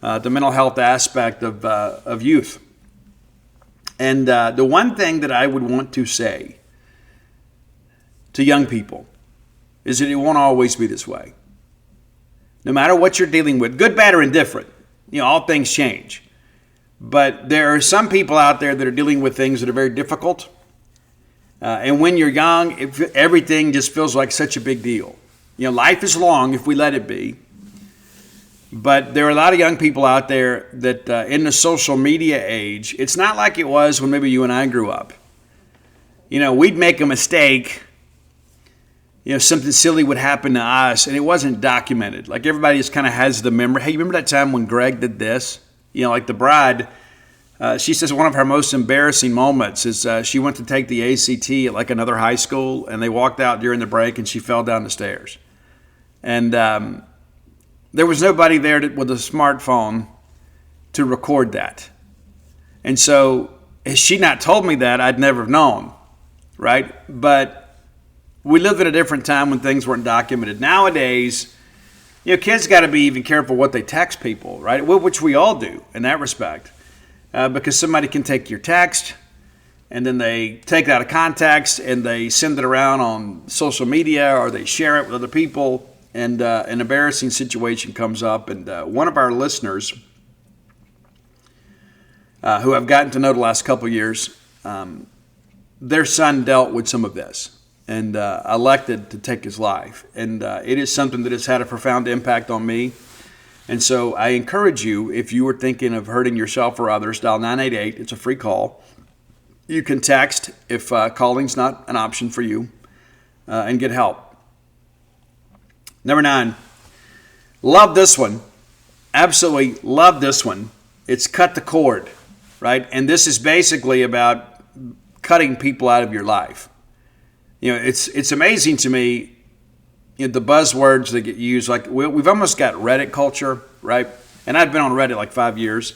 the mental health aspect of youth. And the one thing that I would want to say to young people is that it won't always be this way. No matter what you're dealing with, good, bad, or indifferent, all things change. But there are some people out there that are dealing with things that are very difficult. And when you're young, everything just feels like such a big deal. Life is long if we let it be. But there are a lot of young people out there that in the social media age, it's not like it was when maybe you and I grew up. We'd make a mistake. Something silly would happen to us, and it wasn't documented. Like everybody just kind of has the memory. Hey, you remember that time when Greg did this? Like the bride. She says one of her most embarrassing moments is she went to take the ACT at like another high school, and they walked out during the break, and she fell down the stairs. And there was nobody there with a smartphone to record that. And so, had she not told me that, I'd never have known, right? But we lived in a different time when things weren't documented. Nowadays, kids got to be even careful what they text people, right? Which we all do in that respect, because somebody can take your text and then they take it out of context and they send it around on social media or they share it with other people, and an embarrassing situation comes up. And one of our listeners, who I've gotten to know the last couple of years, their son dealt with some of this and elected to take his life. And it is something that has had a profound impact on me. And so I encourage you, if you were thinking of hurting yourself or others, dial 988. It's a free call. You can text if calling's not an option for you, and get help. Number 9, love this one. Absolutely love this one. It's cut the cord, right? And this is basically about cutting people out of your life. It's amazing to me, the buzzwords that get used. Like we've almost got Reddit culture, right? And I've been on Reddit like 5 years.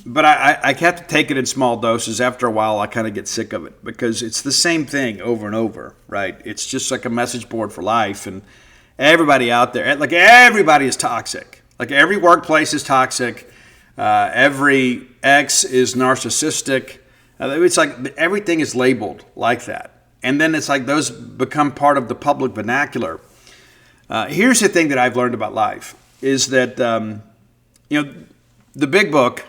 But I have to take it in small doses. After a while, I kind of get sick of it because it's the same thing over and over, right? It's just like a message board for life. And everybody out there, like everybody is toxic. Like every workplace is toxic. Every ex is narcissistic. It's like everything is labeled like that. And then it's like those become part of the public vernacular. Here's the thing that I've learned about life is that, the big book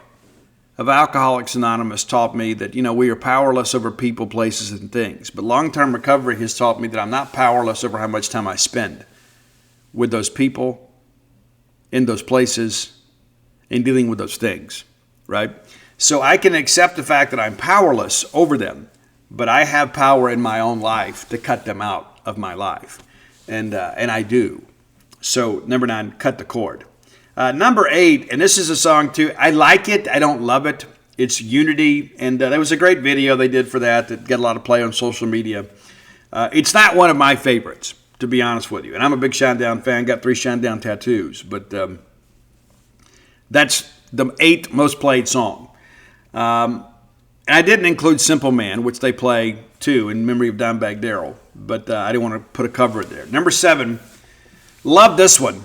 of Alcoholics Anonymous taught me that, we are powerless over people, places, and things. But long-term recovery has taught me that I'm not powerless over how much time I spend with those people, in those places, and dealing with those things, right? So I can accept the fact that I'm powerless over them, but I have power in my own life to cut them out of my life. And I do. So number 9, cut the cord. Number 8, and this is a song too. I like it. I don't love it. It's Unity. And there was a great video they did for that got a lot of play on social media. It's not one of my favorites, to be honest with you. And I'm a big Shinedown fan. Got 3 Shinedown tattoos. But that's the 8th most played song. And I didn't include Simple Man, which they play too in memory of Dimebag Darrell. But I didn't want to put a cover it there. Number 7, love this one.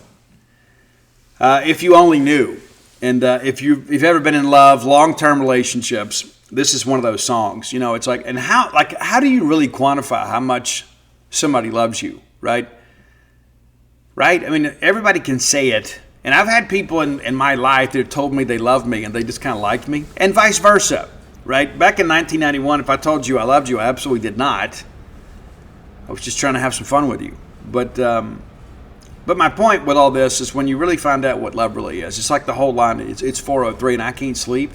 If You Only Knew. And if you've ever been in love, long-term relationships, this is one of those songs. It's like, and how do you really quantify how much somebody loves you, right? Right? I mean, everybody can say it. And I've had people in my life that have told me they love me and they just kind of liked me, and vice versa, right? Back in 1991, if I told you I loved you, I absolutely did not. I was just trying to have some fun with you. But my point with all this is when you really find out what love really is, it's like the whole line, it's 4:03 and I can't sleep,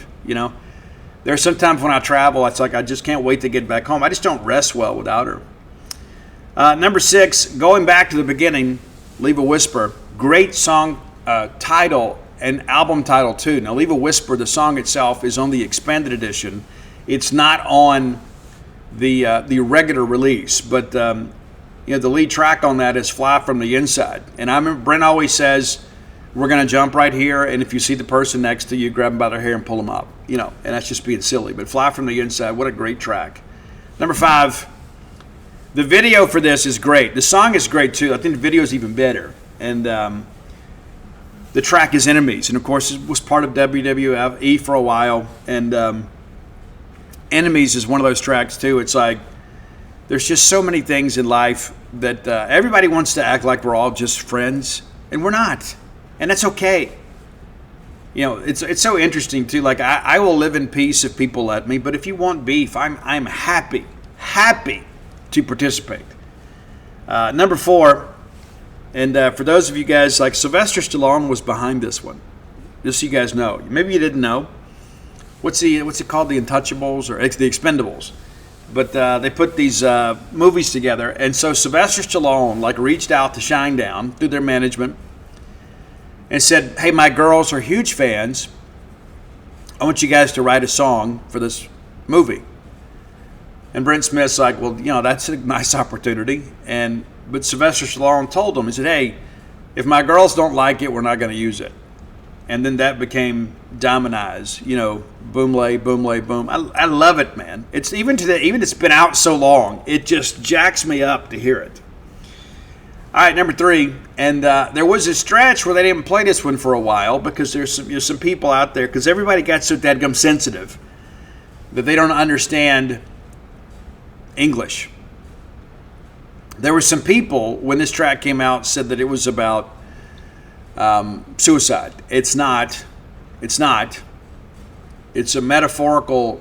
There's sometimes when I travel, it's like I just can't wait to get back home. I just don't rest well without her. Number 6, going back to the beginning, Leave a Whisper. Great song title and album title too. Now, Leave a Whisper, the song itself, is on the expanded edition. It's not on the regular release, but the lead track on that is Fly from the Inside. And I remember Brent always says, we're going to jump right here, and if you see the person next to you, grab them by their hair and pull them up. And that's just being silly. But Fly from the Inside, what a great track. Number 5, the video for this is great. The song is great too. I think the video is even better. And the track is Enemies. And of course, it was part of WWE for a while. And Enemies is one of those tracks too. It's like, there's just so many things in life that everybody wants to act like we're all just friends, and we're not. And that's okay. It's so interesting too. Like I will live in peace if people let me, but if you want beef, I'm happy to participate. Number 4, and for those of you guys, like Sylvester Stallone was behind this one. Just so you guys know. Maybe you didn't know. What's it called? The Untouchables or the Expendables. But they put these movies together, and so Sylvester Stallone reached out to Shinedown through their management and said, "Hey, my girls are huge fans. I want you guys to write a song for this movie." And Brent Smith's like, "Well, that's a nice opportunity." But Sylvester Stallone told him, he said, "Hey, if my girls don't like it, we're not going to use it." and then that became Dominize, boom lay, boom. I love it, man. It's even today, even it's been out so long, it just jacks me up to hear it. All right, number 3, and there was a stretch where they didn't play this one for a while because there's some people out there, because everybody got so dadgum sensitive that they don't understand English. There were some people, when this track came out, said that it was about suicide. It's not. It's a metaphorical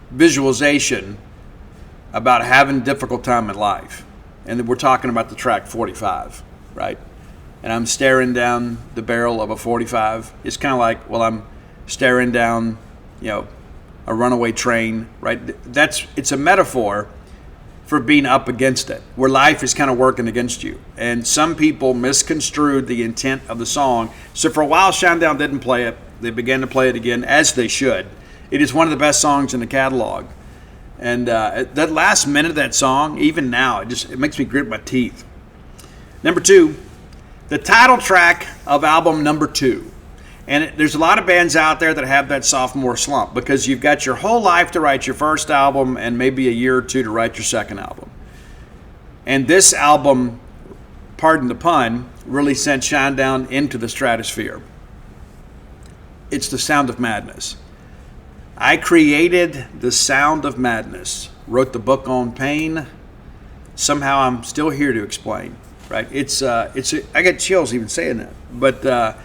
visualization about having a difficult time in life. And we're talking about the track 45, right? And I'm staring down the barrel of a 45. It's kind of like, well, I'm staring down, a runaway train, right? It's a metaphor for being up against it, where life is kind of working against you. And some people misconstrued the intent of the song. So for a while, Shinedown didn't play it. They began to play it again, as they should. It is one of the best songs in the catalog. And that last minute of that song, even now, it makes me grit my teeth. Number 2, the title track of album number 2. And there's a lot of bands out there that have that sophomore slump because you've got your whole life to write your first album and maybe a year or two to write your second album. And this album, pardon the pun, really sent Shinedown into the stratosphere. It's the Sound of Madness. I created the Sound of Madness, wrote the book on pain. Somehow I'm still here to explain, right? I get chills even saying that. But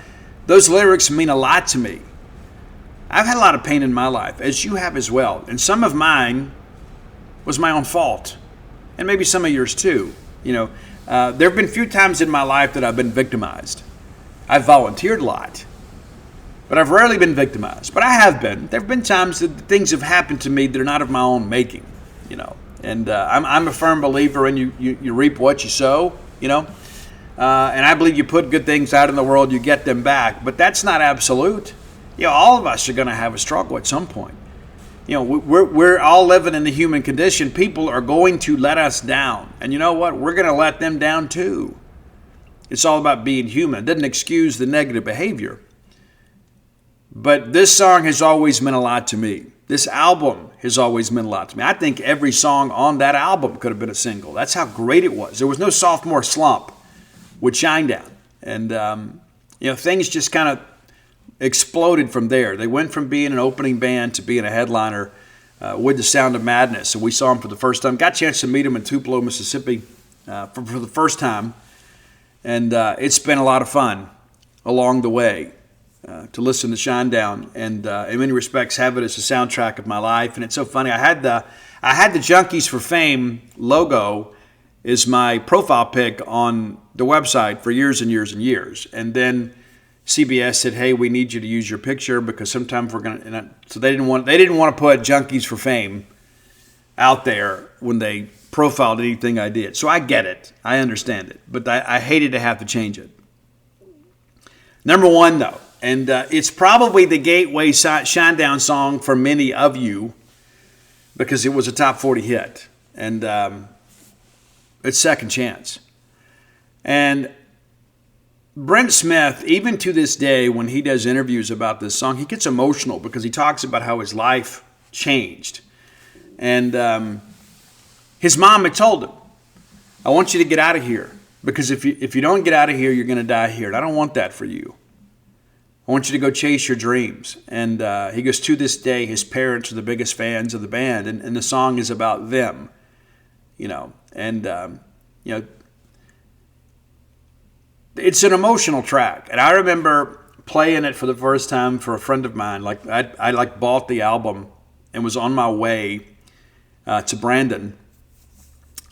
those lyrics mean a lot to me. I've had a lot of pain in my life, as you have as well. And some of mine was my own fault. And maybe some of yours too. There have been a few times in my life that I've been victimized. I've volunteered a lot. But I've rarely been victimized. But I have been. There have been times that things have happened to me that are not of my own making, And I'm a firm believer in you reap what you sow, And I believe you put good things out in the world, you get them back. But that's not absolute. All of us are going to have a struggle at some point. We're all living in the human condition. People are going to let us down. And you know what? We're going to let them down too. It's all about being human. It doesn't excuse the negative behavior. But this song has always meant a lot to me. This album has always meant a lot to me. I think every song on that album could have been a single. That's how great it was. There was no sophomore slump with Shinedown. And, things just kind of exploded from there. They went from being an opening band to being a headliner with the Sound of Madness. And we saw them for the first time. Got a chance to meet them in Tupelo, Mississippi for the first time. And it's been a lot of fun along the way. To listen to Shinedown, and in many respects have it as a soundtrack of my life. And it's so funny. I had the Junkies for Fame logo as my profile pic on the website for years and years and years. And then CBS said, "Hey, we need you to use your picture because sometimes we're gonna." So they didn't want to put Junkies for Fame out there when they profiled anything I did. So I get it. I understand it. But I hated to have to change it. Number 1, though. And it's probably the gateway Shinedown song for many of you because it was a top 40 hit. And it's Second Chance. And Brent Smith, even to this day, when he does interviews about this song, he gets emotional because he talks about how his life changed. And his mom had told him, "I want you to get out of here because if you don't get out of here, you're going to die here. And I don't want that for you. I want you to go chase your dreams." And he goes, to this day, his parents are the biggest fans of the band. And the song is about them, it's an emotional track. And I remember playing it for the first time for a friend of mine. Like I bought the album and was on my way to Brandon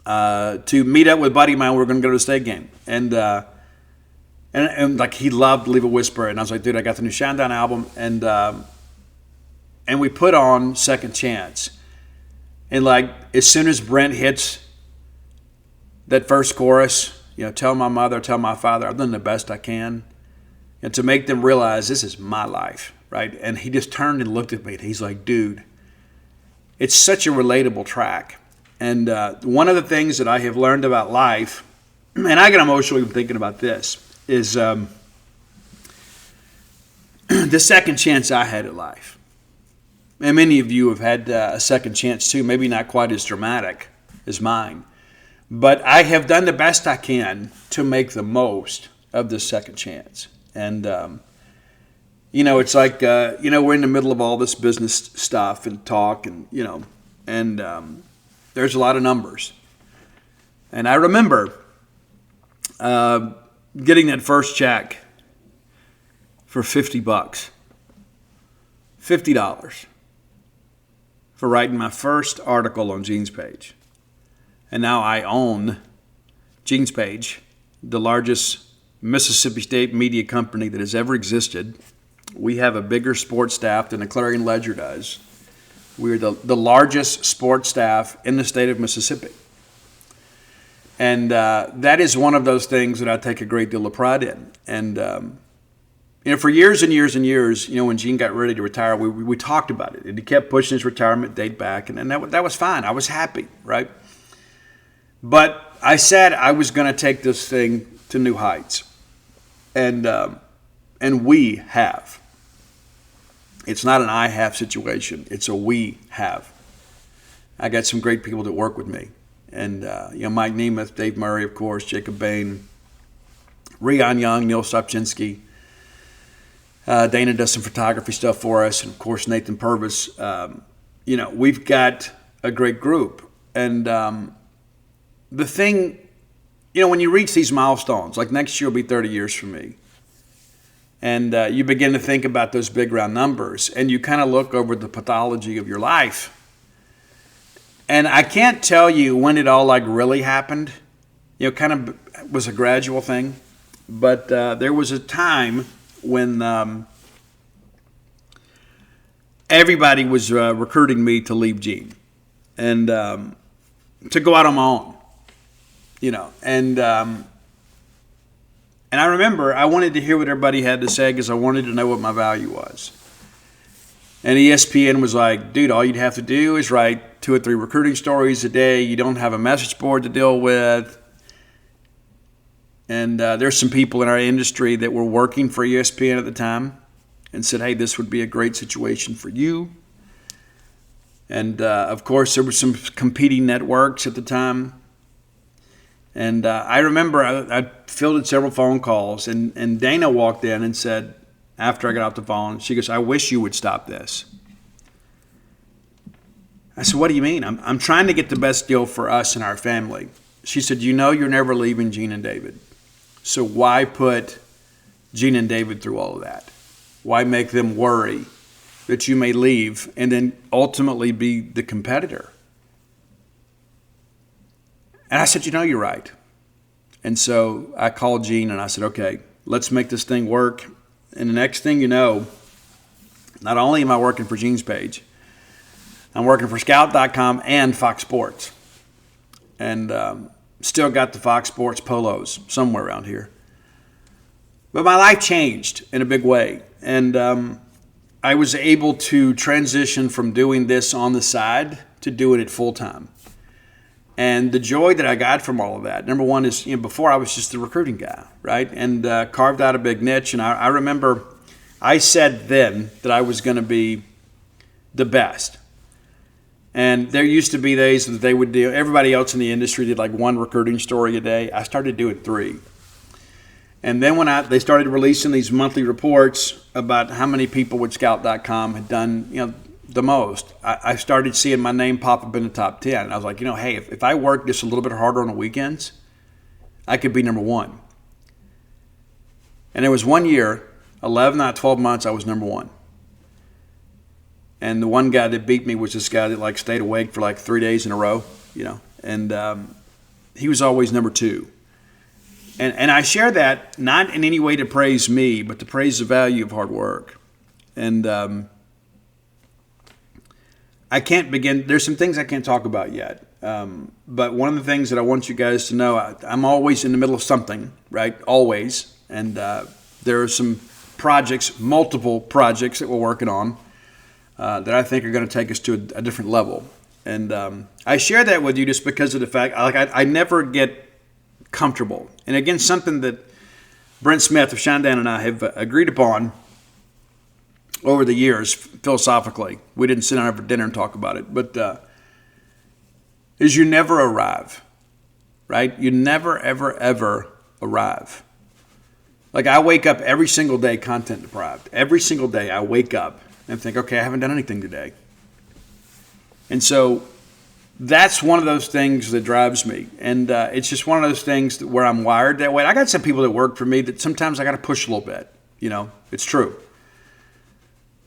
to meet up with a buddy of mine. We were going to go to the state game. And like he loved Leave a Whisper, and I was like, dude, I got the new Shinedown album, and we put on Second Chance, and like as soon as Brent hits that first chorus, tell my mother, tell my father, I've done the best I can, and to make them realize this is my life, right? And he just turned and looked at me, and he's like, dude, it's such a relatable track, and one of the things that I have learned about life, and I get emotional even thinking about this. Is the second chance I had at life. And many of you have had a second chance too, maybe not quite as dramatic as mine. But I have done the best I can to make the most of this second chance. And, it's like, we're in the middle of all this business stuff and talk and, there's a lot of numbers. And I remember getting that first check for $50, $50 for writing my first article on Gene's Page. And now I own Gene's Page, the largest Mississippi State media company that has ever existed. We have a bigger sports staff than the Clarion Ledger does. We're the largest sports staff in the state of Mississippi. And that is one of those things that I take a great deal of pride in. And, for years and years and years, when Gene got ready to retire, we talked about it. And he kept pushing his retirement date back. And that was fine. I was happy, right? But I said I was going to take this thing to new heights. And we have. It's not an I have situation. It's a we have. I got some great people that work with me. And, Mike Nemeth, Dave Murray, of course, Jacob Bain, Rion Young, Neil Sopchinski. Dana does some photography stuff for us. And, of course, Nathan Purvis. We've got a great group. And the thing, when you reach these milestones, like next year will be 30 years for me. And you begin to think about those big round numbers. And you kind of look over the pathology of your life. And I can't tell you when it all really happened. Kind of was a gradual thing. But there was a time when everybody was recruiting me to leave Gene and to go out on my own. And I remember I wanted to hear what everybody had to say because I wanted to know what my value was. And ESPN was like, dude, all you'd have to do is write 2 or 3 recruiting stories a day. You don't have a message board to deal with. And there's some people in our industry that were working for ESPN at the time and said, hey, this would be a great situation for you. And, of course, there were some competing networks at the time. And I remember I fielded several phone calls, and Dana walked in and said, after I got off the phone, she goes, I wish you would stop this. I said, what do you mean? I'm trying to get the best deal for us and our family. She said, you're never leaving Gene and David. So why put Gene and David through all of that? Why make them worry that you may leave and then ultimately be the competitor? And I said, you're right. And so I called Gene and I said, okay, let's make this thing work. And the next thing you know, not only am I working for Gene's Page, I'm working for Scout.com and Fox Sports. And still got the Fox Sports polos somewhere around here. But my life changed in a big way. And I was able to transition from doing this on the side to doing it full time. And the joy that I got from all of that, number one is, before I was just the recruiting guy, right? And carved out a big niche. And I remember I said then that I was going to be the best. And there used to be days that they would do, everybody else in the industry did like 1 recruiting story a day. I started doing 3. And then when they started releasing these monthly reports about how many people with Scout.com had done, the most, I started seeing my name pop up in the top 10. And I was like, hey, if I work just a little bit harder on the weekends, I could be number 1. And there was 1 year, 11 out of 12 months, I was number 1. And the one guy that beat me was this guy that stayed awake for 3 days in a row, and he was always number 2. And I share that not in any way to praise me, but to praise the value of hard work. And I can't begin. There's some things I can't talk about yet. But one of the things that I want you guys to know, I'm always in the middle of something, right? Always. And there are some projects, multiple projects that we're working on that I think are going to take us to a different level. And I share that with you just because of the fact, I never get comfortable. And again, something that Brent Smith of Shinedown and I have agreed upon over the years, philosophically. We didn't sit down over dinner and talk about it, but is you never arrive, right? You never, ever, ever arrive. Like I wake up every single day content deprived. Every single day I wake up and think, okay, I haven't done anything today. And so that's one of those things that drives me. And it's just one of those things where I'm wired that way. I got some people that work for me that sometimes I got to push a little bit. It's true.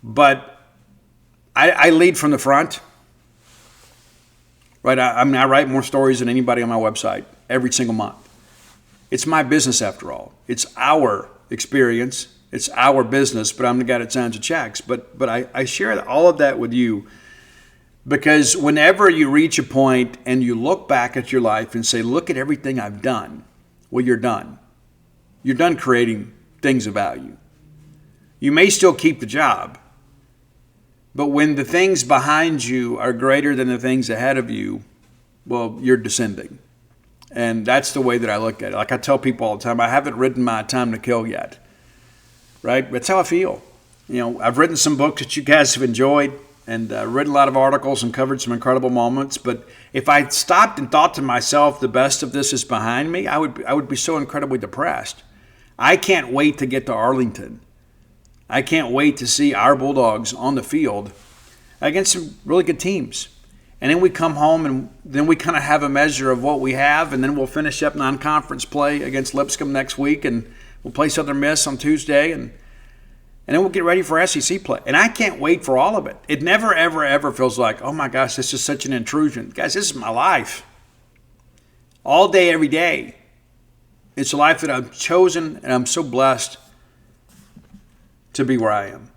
But I lead from the front. Right? I write more stories than anybody on my website every single month. It's my business after all. It's our experience. It's our business, but I'm the guy that signs the checks. But I share all of that with you because whenever you reach a point and you look back at your life and say, look at everything I've done, well, you're done. You're done creating things of value. You may still keep the job, but when the things behind you are greater than the things ahead of you, well, you're descending. And that's the way that I look at it. Like I tell people all the time, I haven't written my time to kill yet. Right? That's how I feel. I've written some books that you guys have enjoyed and written a lot of articles and covered some incredible moments. But if I stopped and thought to myself, the best of this is behind me, I would be so incredibly depressed. I can't wait to get to Arlington. I can't wait to see our Bulldogs on the field against some really good teams. And then we come home and then we kind of have a measure of what we have, and then we'll finish up non-conference play against Lipscomb next week, and we'll play Southern Miss on Tuesday, and then we'll get ready for SEC play. And I can't wait for all of it. It never, ever, ever feels like, oh my gosh, this is such an intrusion. Guys, this is my life. All day, every day. It's a life that I've chosen, and I'm so blessed to be where I am.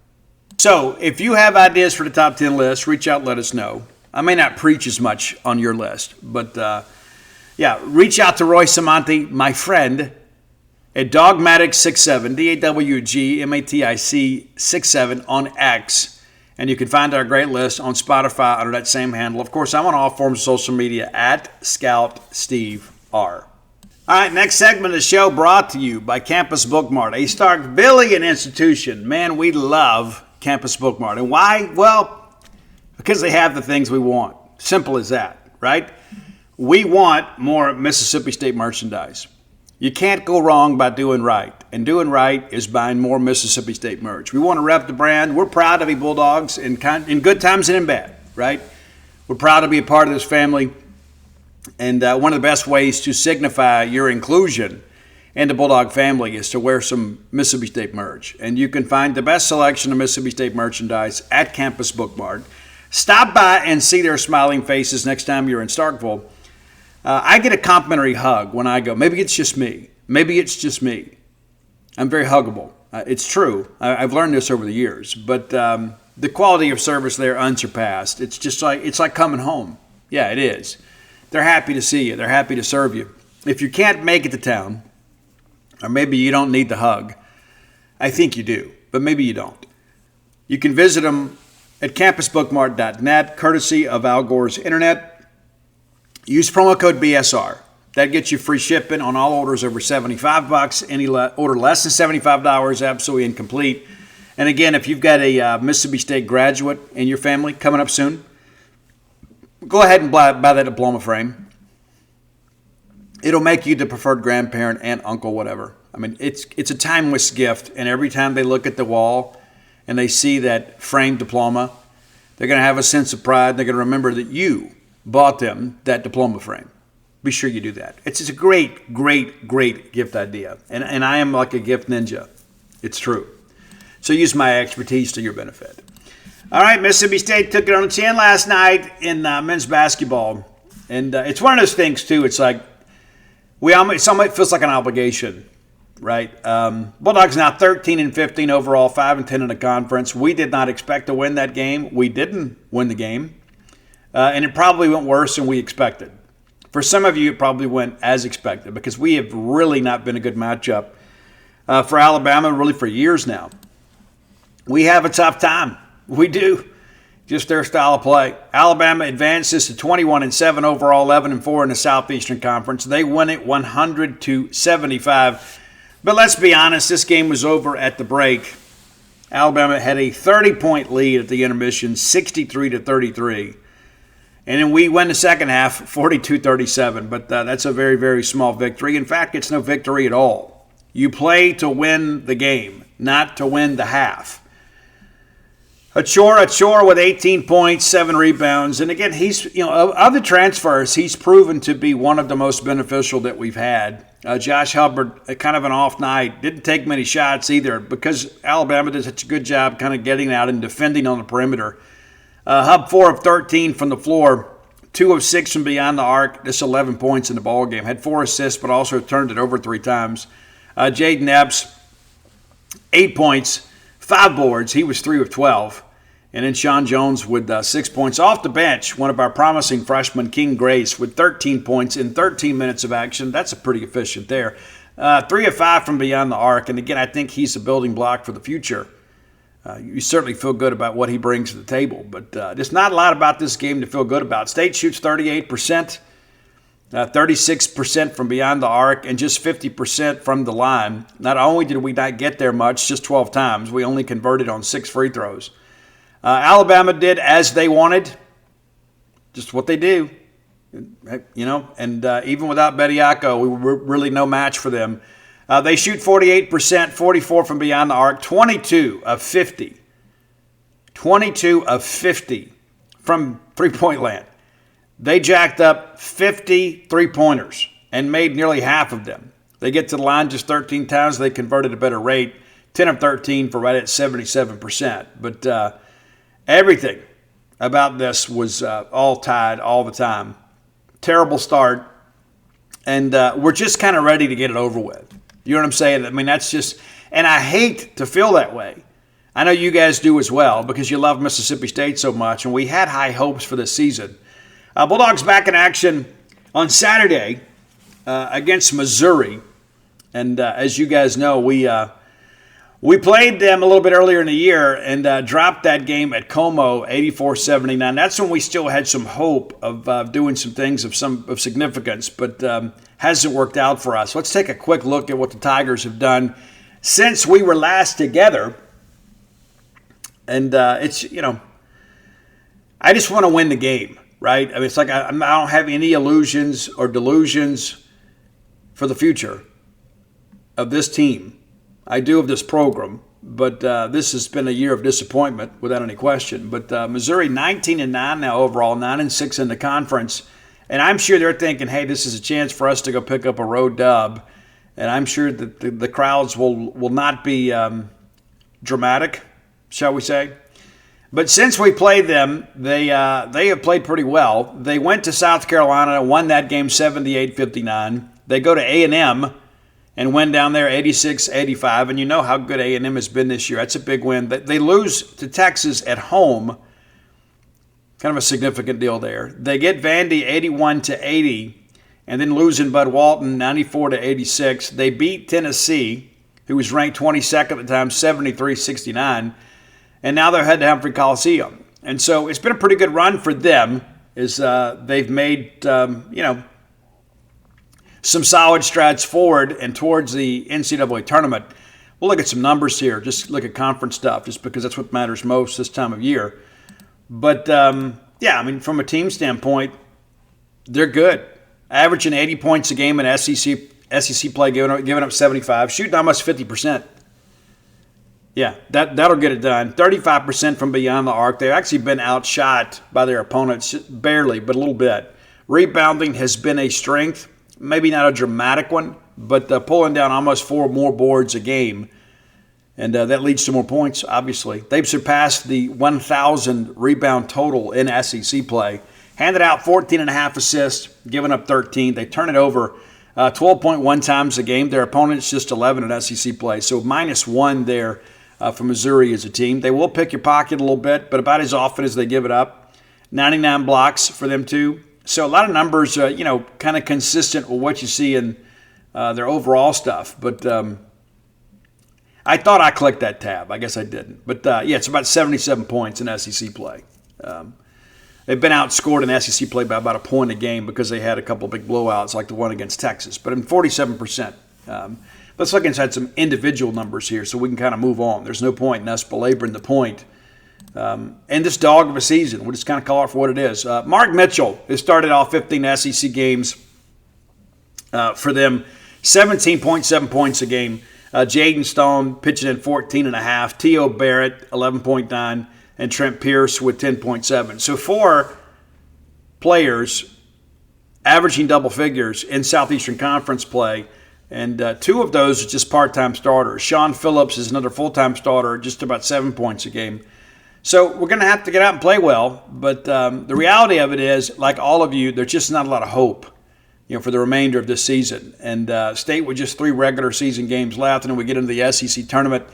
So if you have ideas for the top 10 list, reach out, let us know. I may not preach as much on your list, but reach out to Roy Samanti, my friend, at Dawgmatic67, DAWGMATIC 67 on X. And you can find our great list on Spotify under that same handle. Of course, I'm on all forms of social media at Scout Steve R. All right, next segment of the show brought to you by Campus Book Mart, a Starkvillian institution. Man, we love Campus Book Mart. And why? Well, because they have the things we want. Simple as that, right? We want more Mississippi State merchandise. You can't go wrong by doing right. And doing right is buying more Mississippi State merch. We want to rep the brand. We're proud to be Bulldogs in good times and in bad, right? We're proud to be a part of this family. And one of the best ways to signify your inclusion in the Bulldog family is to wear some Mississippi State merch. And you can find the best selection of Mississippi State merchandise at Campus Book Mart. Stop by and see their smiling faces next time you're in Starkville. I get a complimentary hug when I go. Maybe it's just me. I'm very huggable. It's true. I've learned this over the years. But the quality of service there unsurpassed. It's like coming home. Yeah, it is. They're happy to see you. They're happy to serve you. If you can't make it to town, or maybe you don't need the hug, I think you do, but maybe you don't. You can visit them at campusbookmart.net, courtesy of Al Gore's Internet. Use promo code BSR. That gets you free shipping on all orders over $75. Any order less than $75, absolutely incomplete. And again, if you've got a Mississippi State graduate in your family coming up soon, go ahead and buy that diploma frame. It'll make you the preferred grandparent, aunt, uncle, whatever. I mean, it's a timeless gift, and every time they look at the wall and they see that framed diploma, they're going to have a sense of pride. They're going to remember that you bought them that diploma frame. Be sure you do that. It's a great, great, great gift idea, and I am like a gift ninja. It's true. So use my expertise to your benefit. All right, Mississippi State took it on the chin last night in men's basketball. And it's one of those things, too. It's like, it feels like an obligation, right? Bulldogs now 13-15 overall, 5-10 in the conference. We did not expect to win that game. We didn't win the game. And it probably went worse than we expected. For some of you, it probably went as expected because we have really not been a good matchup for Alabama, really for years now. We have a tough time. We do. Just their style of play. Alabama advances to 21-7 overall, 11-4 in the Southeastern Conference. They win it 100-75. But let's be honest, this game was over at the break. Alabama had a 30-point lead at the intermission, 63-33. And then we win the second half, 42-37. But that's a very, very small victory. In fact, it's no victory at all. You play to win the game, not to win the half. Achor with 18 points, 7 rebounds. And again, he's, of the transfers, he's proven to be one of the most beneficial that we've had. Josh Hubbard, kind of an off night, didn't take many shots either because Alabama did such a good job kind of getting out and defending on the perimeter. Hub 4 of 13 from the floor, 2 of 6 from beyond the arc, just 11 points in the ball game. Had 4 assists, but also turned it over 3 times. Jaden Epps, 8 points, 5 boards. He was 3 of 12. And then Sean Jones with 6 points off the bench. One of our promising freshmen, King Grace, with 13 points in 13 minutes of action. That's a pretty efficient there. 3 of 5 from beyond the arc. And again, I think he's a building block for the future. You certainly feel good about what he brings to the table. But there's not a lot about this game to feel good about. State shoots 38%, 36% from beyond the arc, and just 50% from the line. Not only did we not get there much, just 12 times, we only converted on 6 free throws. Alabama did as they wanted, just what they do, and even without Bediako, we were really no match for them. They shoot 48%, 44 from beyond the arc, 22 of 50. 22 of 50 from three-point land. They jacked up 50 three-pointers and made nearly half of them. They get to the line just 13 times. They converted a better rate, 10 of 13 for right at 77%. But everything about this was all tied all the time. Terrible start. And we're just kind of ready to get it over with. You know what I'm saying? I mean, that's just – and I hate to feel that way. I know you guys do as well because you love Mississippi State so much, and we had high hopes for this season. Bulldogs back in action on Saturday against Missouri. And as you guys know, we played them a little bit earlier in the year and dropped that game at Como, 84-79. That's when we still had some hope of doing some things of significance, but hasn't worked out for us. Let's take a quick look at what the Tigers have done since we were last together. And it's, I just want to win the game, right? I mean, it's like I don't have any illusions or delusions for the future of this team. I do of this program, but this has been a year of disappointment without any question. But Missouri 19-9 now overall, 9-6 in the conference, and I'm sure they're thinking, hey, this is a chance for us to go pick up a road dub, and I'm sure that the crowds will not be dramatic, shall we say. But since we played them, they have played pretty well. They went to South Carolina, won that game 78-59. They go to A&M. And win down there 86-85, and you know how good A&M has been this year. That's a big win. They lose to Texas at home, kind of a significant deal there. They get Vandy 81-80, and then lose in Bud Walton 94-86. They beat Tennessee, who was ranked 22nd at the time, 73-69, and now they're headed to Humphrey Coliseum. And so it's been a pretty good run for them as they've made, some solid strides forward and towards the NCAA tournament. We'll look at some numbers here. Just look at conference stuff, just because that's what matters most this time of year. But, from a team standpoint, they're good. Averaging 80 points a game in SEC play, giving up 75, shooting almost 50%. Yeah, that'll get it done. 35% from beyond the arc. They've actually been outshot by their opponents, barely, but a little bit. Rebounding has been a strength. Maybe not a dramatic one, but pulling down almost 4 more boards a game. And that leads to more points, obviously. They've surpassed the 1,000 rebound total in SEC play. Handed out 14.5 assists, giving up 13. They turn it over 12.1 times a game. Their opponents just 11 in SEC play. So -1 there for Missouri as a team. They will pick your pocket a little bit, but about as often as they give it up. 99 blocks for them too. So a lot of numbers, kind of consistent with what you see in their overall stuff. But I thought I clicked that tab. I guess I didn't. But, it's about 77 points in SEC play. They've been outscored in SEC play by about a point a game because they had a couple of big blowouts like the one against Texas. But in 47%. Let's look inside some individual numbers here so we can kind of move on. There's no point in us belaboring the point. And this dog of a season, we'll just kind of call it for what it is. Mark Mitchell has started off 15 SEC games for them, 17.7 points a game. Jaden Stone pitching at 14.5. T.O. Barrett, 11.9. And Trent Pierce with 10.7. So 4 players averaging double figures in Southeastern Conference play. And 2 of those are just part-time starters. Sean Phillips is another full-time starter, just about 7 points a game. So we're going to have to get out and play well. But the reality of it is, like all of you, there's just not a lot of hope, for the remainder of this season. And State with just 3 regular season games left, and then we get into the SEC tournament.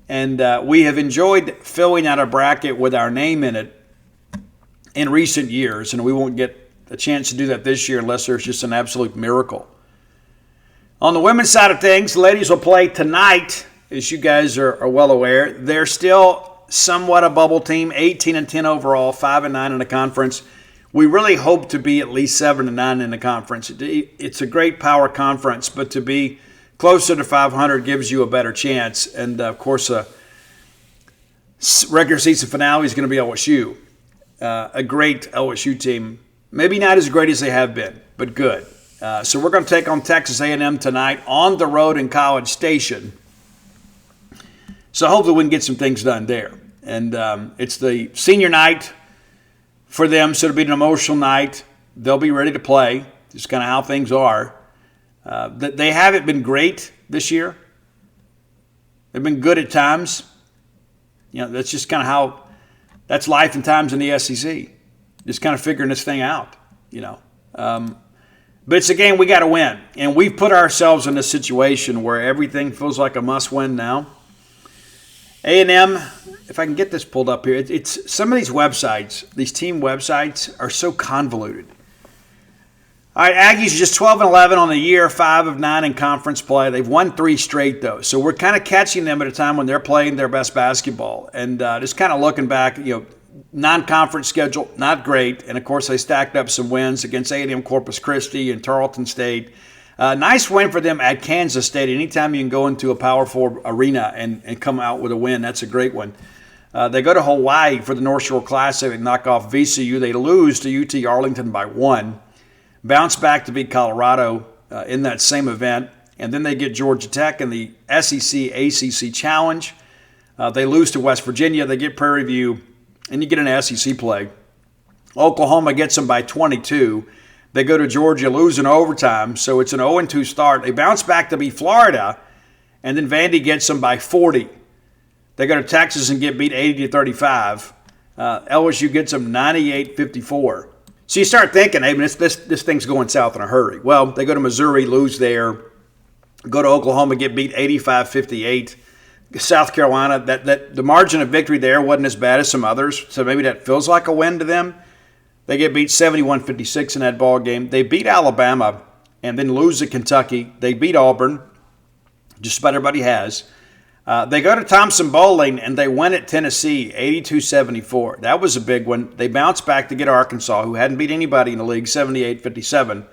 And we have enjoyed filling out a bracket with our name in it in recent years, and we won't get a chance to do that this year unless there's just an absolute miracle. On the women's side of things, the ladies will play tonight, as you guys are well aware. They're still somewhat a bubble team, 18-10 overall, 5-9 in the conference. We really hope to be at least 7-9 in the conference. It's a great power conference, but to be closer to 500 gives you a better chance. And, of course, a regular season finale is going to be LSU. A great LSU team. Maybe not as great as they have been, but good. So we're going to take on Texas A&M tonight on the road in College Station. So hopefully we can get some things done there. And it's the senior night for them, so it'll be an emotional night. They'll be ready to play. Just kind of how things are. They haven't been great this year. They've been good at times. That's just kind of that's life and times in the SEC. Just kind of figuring this thing out, But it's a game we got to win. And we've put ourselves in a situation where everything feels like a must-win now. A&M, if I can get this pulled up here, it's some of these websites, these team websites, are so convoluted. All right, Aggies are just 12-11 on the year, 5 of 9 in conference play. They've won 3 straight, though. So we're kind of catching them at a time when they're playing their best basketball. And just kind of looking back, non-conference schedule, not great. And, of course, they stacked up some wins against A&M Corpus Christi and Tarleton State. Nice win for them at Kansas State. Anytime you can go into a Power 4 arena and come out with a win, that's a great one. They go to Hawaii for the North Shore Classic and knock off VCU. They lose to UT Arlington by 1. Bounce back to beat Colorado in that same event. And then they get Georgia Tech in the SEC ACC Challenge. They lose to West Virginia. They get Prairie View. And you get an SEC play. Oklahoma gets them by 22. They go to Georgia, lose in overtime, so it's an 0-2 start. They bounce back to beat Florida, and then Vandy gets them by 40. They go to Texas and get beat 80-35. LSU gets them 98-54. So you start thinking, hey, this thing's going south in a hurry. Well, they go to Missouri, lose there. Go to Oklahoma, get beat 85-58. South Carolina, that the margin of victory there wasn't as bad as some others, so maybe that feels like a win to them. They get beat 71-56 in that ball game. They beat Alabama and then lose to Kentucky. They beat Auburn. Just about everybody has. They go to Thompson Bowling and they win at Tennessee 82-74. That was a big one. They bounce back to get Arkansas, who hadn't beat anybody in the league, 78-57.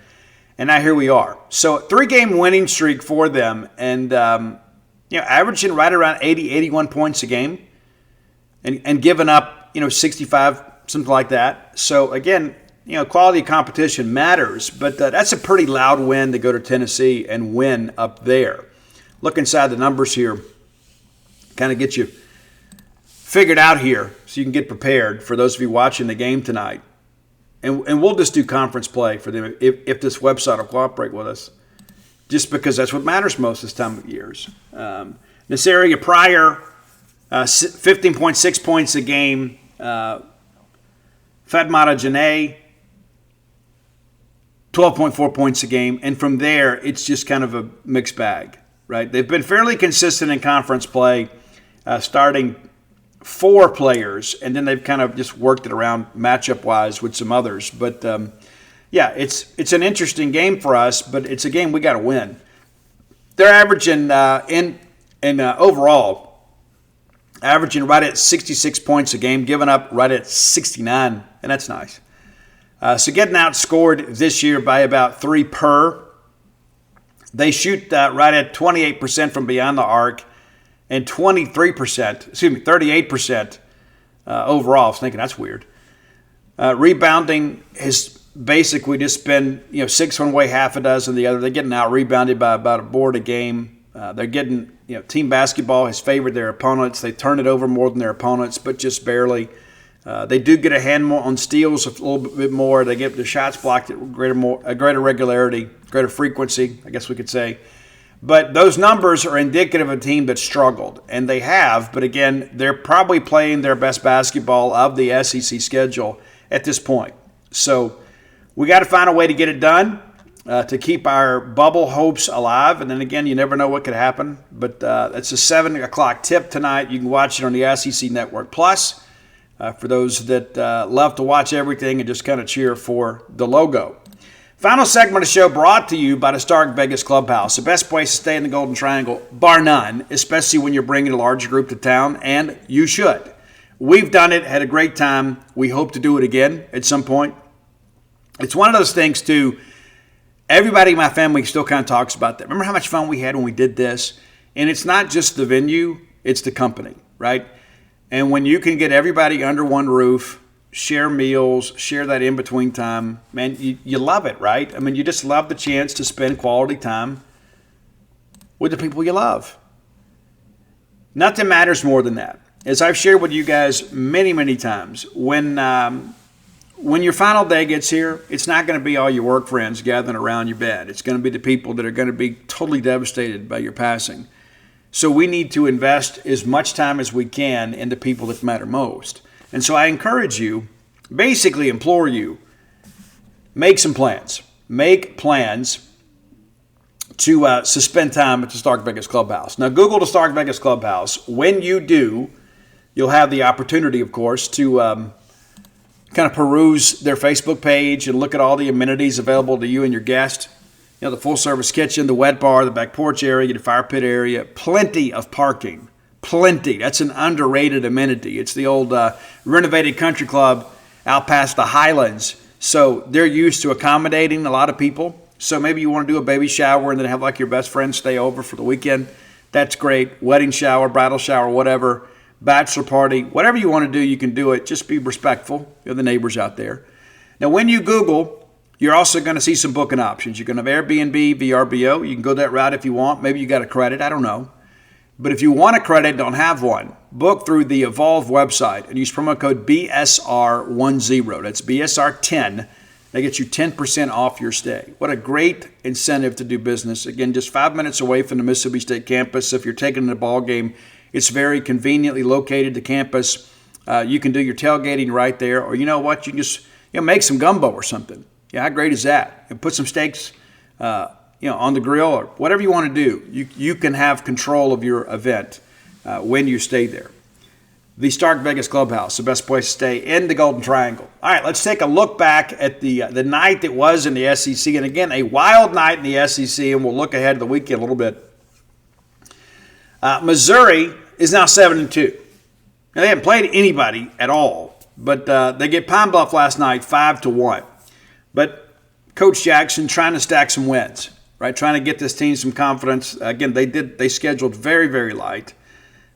And now here we are. So 3-game winning streak for them, and averaging right around 80, 81 points a game, and giving up 65. Something like that. So, again, quality of competition matters, but that's a pretty loud win to go to Tennessee and win up there. Look inside the numbers here. Kind of get you figured out here so you can get prepared for those of you watching the game tonight. And we'll just do conference play for them if this website will cooperate with us, just because that's what matters most this time of years. This area prior, 15.6 points a game. Fatmata Janae, 12.4 points a game. And from there, it's just kind of a mixed bag, right? They've been fairly consistent in conference play, starting 4 players, and then they've kind of just worked it around matchup-wise with some others. But, it's an interesting game for us, but it's a game we got to win. They're averaging overall, averaging right at 66 points a game, giving up right at 69, and that's nice. So getting outscored this year by about 3 per. They shoot right at 28% from beyond the arc and 38% overall. I was thinking that's weird. Rebounding has basically just been 6 one way, half a dozen the other. They're getting out rebounded by about a board a game. They're getting team basketball has favored their opponents. They turn it over more than their opponents, but just barely. They do get a hand more on steals a little bit more. They get their shots blocked at greater regularity, greater frequency, I guess we could say. But those numbers are indicative of a team that struggled, and they have. But again, they're probably playing their best basketball of the SEC schedule at this point. So we got to find a way to get it done to keep our bubble hopes alive. And then again, you never know what could happen. But it's a 7 o'clock tip tonight. You can watch it on the SEC Network Plus. For those that love to watch everything and just kind of cheer for the logo. Final segment of the show brought to you by the Stark Vegas Clubhouse, the best place to stay in the Golden Triangle, bar none, especially when you're bringing a large group to town, and you should. We've done it, had a great time. We hope to do it again at some point. It's one of those things, too, everybody in my family still kind of talks about that. Remember how much fun we had when we did this? And it's not just the venue, it's the company, right? And when you can get everybody under one roof, share meals, share that in-between time, man, you love it, right? I mean, you just love the chance to spend quality time with the people you love. Nothing matters more than that. As I've shared with you guys many, many times, when your final day gets here, it's not going to be all your work friends gathering around your bed. It's going to be the people that are going to be totally devastated by your passing. So we need to invest as much time as we can into people that matter most. And so I encourage you, basically implore you, make some plans. Make plans to spend time at the Stark Vegas Clubhouse. Now, Google the Stark Vegas Clubhouse. When you do, you'll have the opportunity, of course, to kind of peruse their Facebook page and look at all the amenities available to you and your guest. The full-service kitchen, the wet bar, the back porch area, the fire pit area, plenty of parking. Plenty. That's an underrated amenity. It's the old renovated country club out past the Highlands. So they're used to accommodating a lot of people. So maybe you want to do a baby shower and then have like your best friend stay over for the weekend. That's great. Wedding shower, bridal shower, whatever. Bachelor party. Whatever you want to do, you can do it. Just be respectful of the neighbors out there. Now, when you Google, you're also going to see some booking options. You're going to have Airbnb, VRBO. You can go that route if you want. Maybe you got a credit. I don't know. But if you want a credit and don't have one, book through the Evolve website and use promo code BSR10. That's BSR10. That gets you 10% off your stay. What a great incentive to do business. Again, just 5 minutes away from the Mississippi State campus. If you're taking the ball game, it's very conveniently located to campus. You can do your tailgating right there. Or you know what? You can just make some gumbo or something. Yeah, how great is that? And put some steaks on the grill or whatever you want to do. You can have control of your event when you stay there. The Stark Vegas Clubhouse, the best place to stay in the Golden Triangle. All right, let's take a look back at the night that was in the SEC. And again, a wild night in the SEC, and we'll look ahead to the weekend a little bit. Missouri is now 7-2. Now, they haven't played anybody at all, but they get Pine Bluff last night 5-1. But Coach Jackson trying to stack some wins, right? Trying to get this team some confidence. Again, they scheduled very, very light.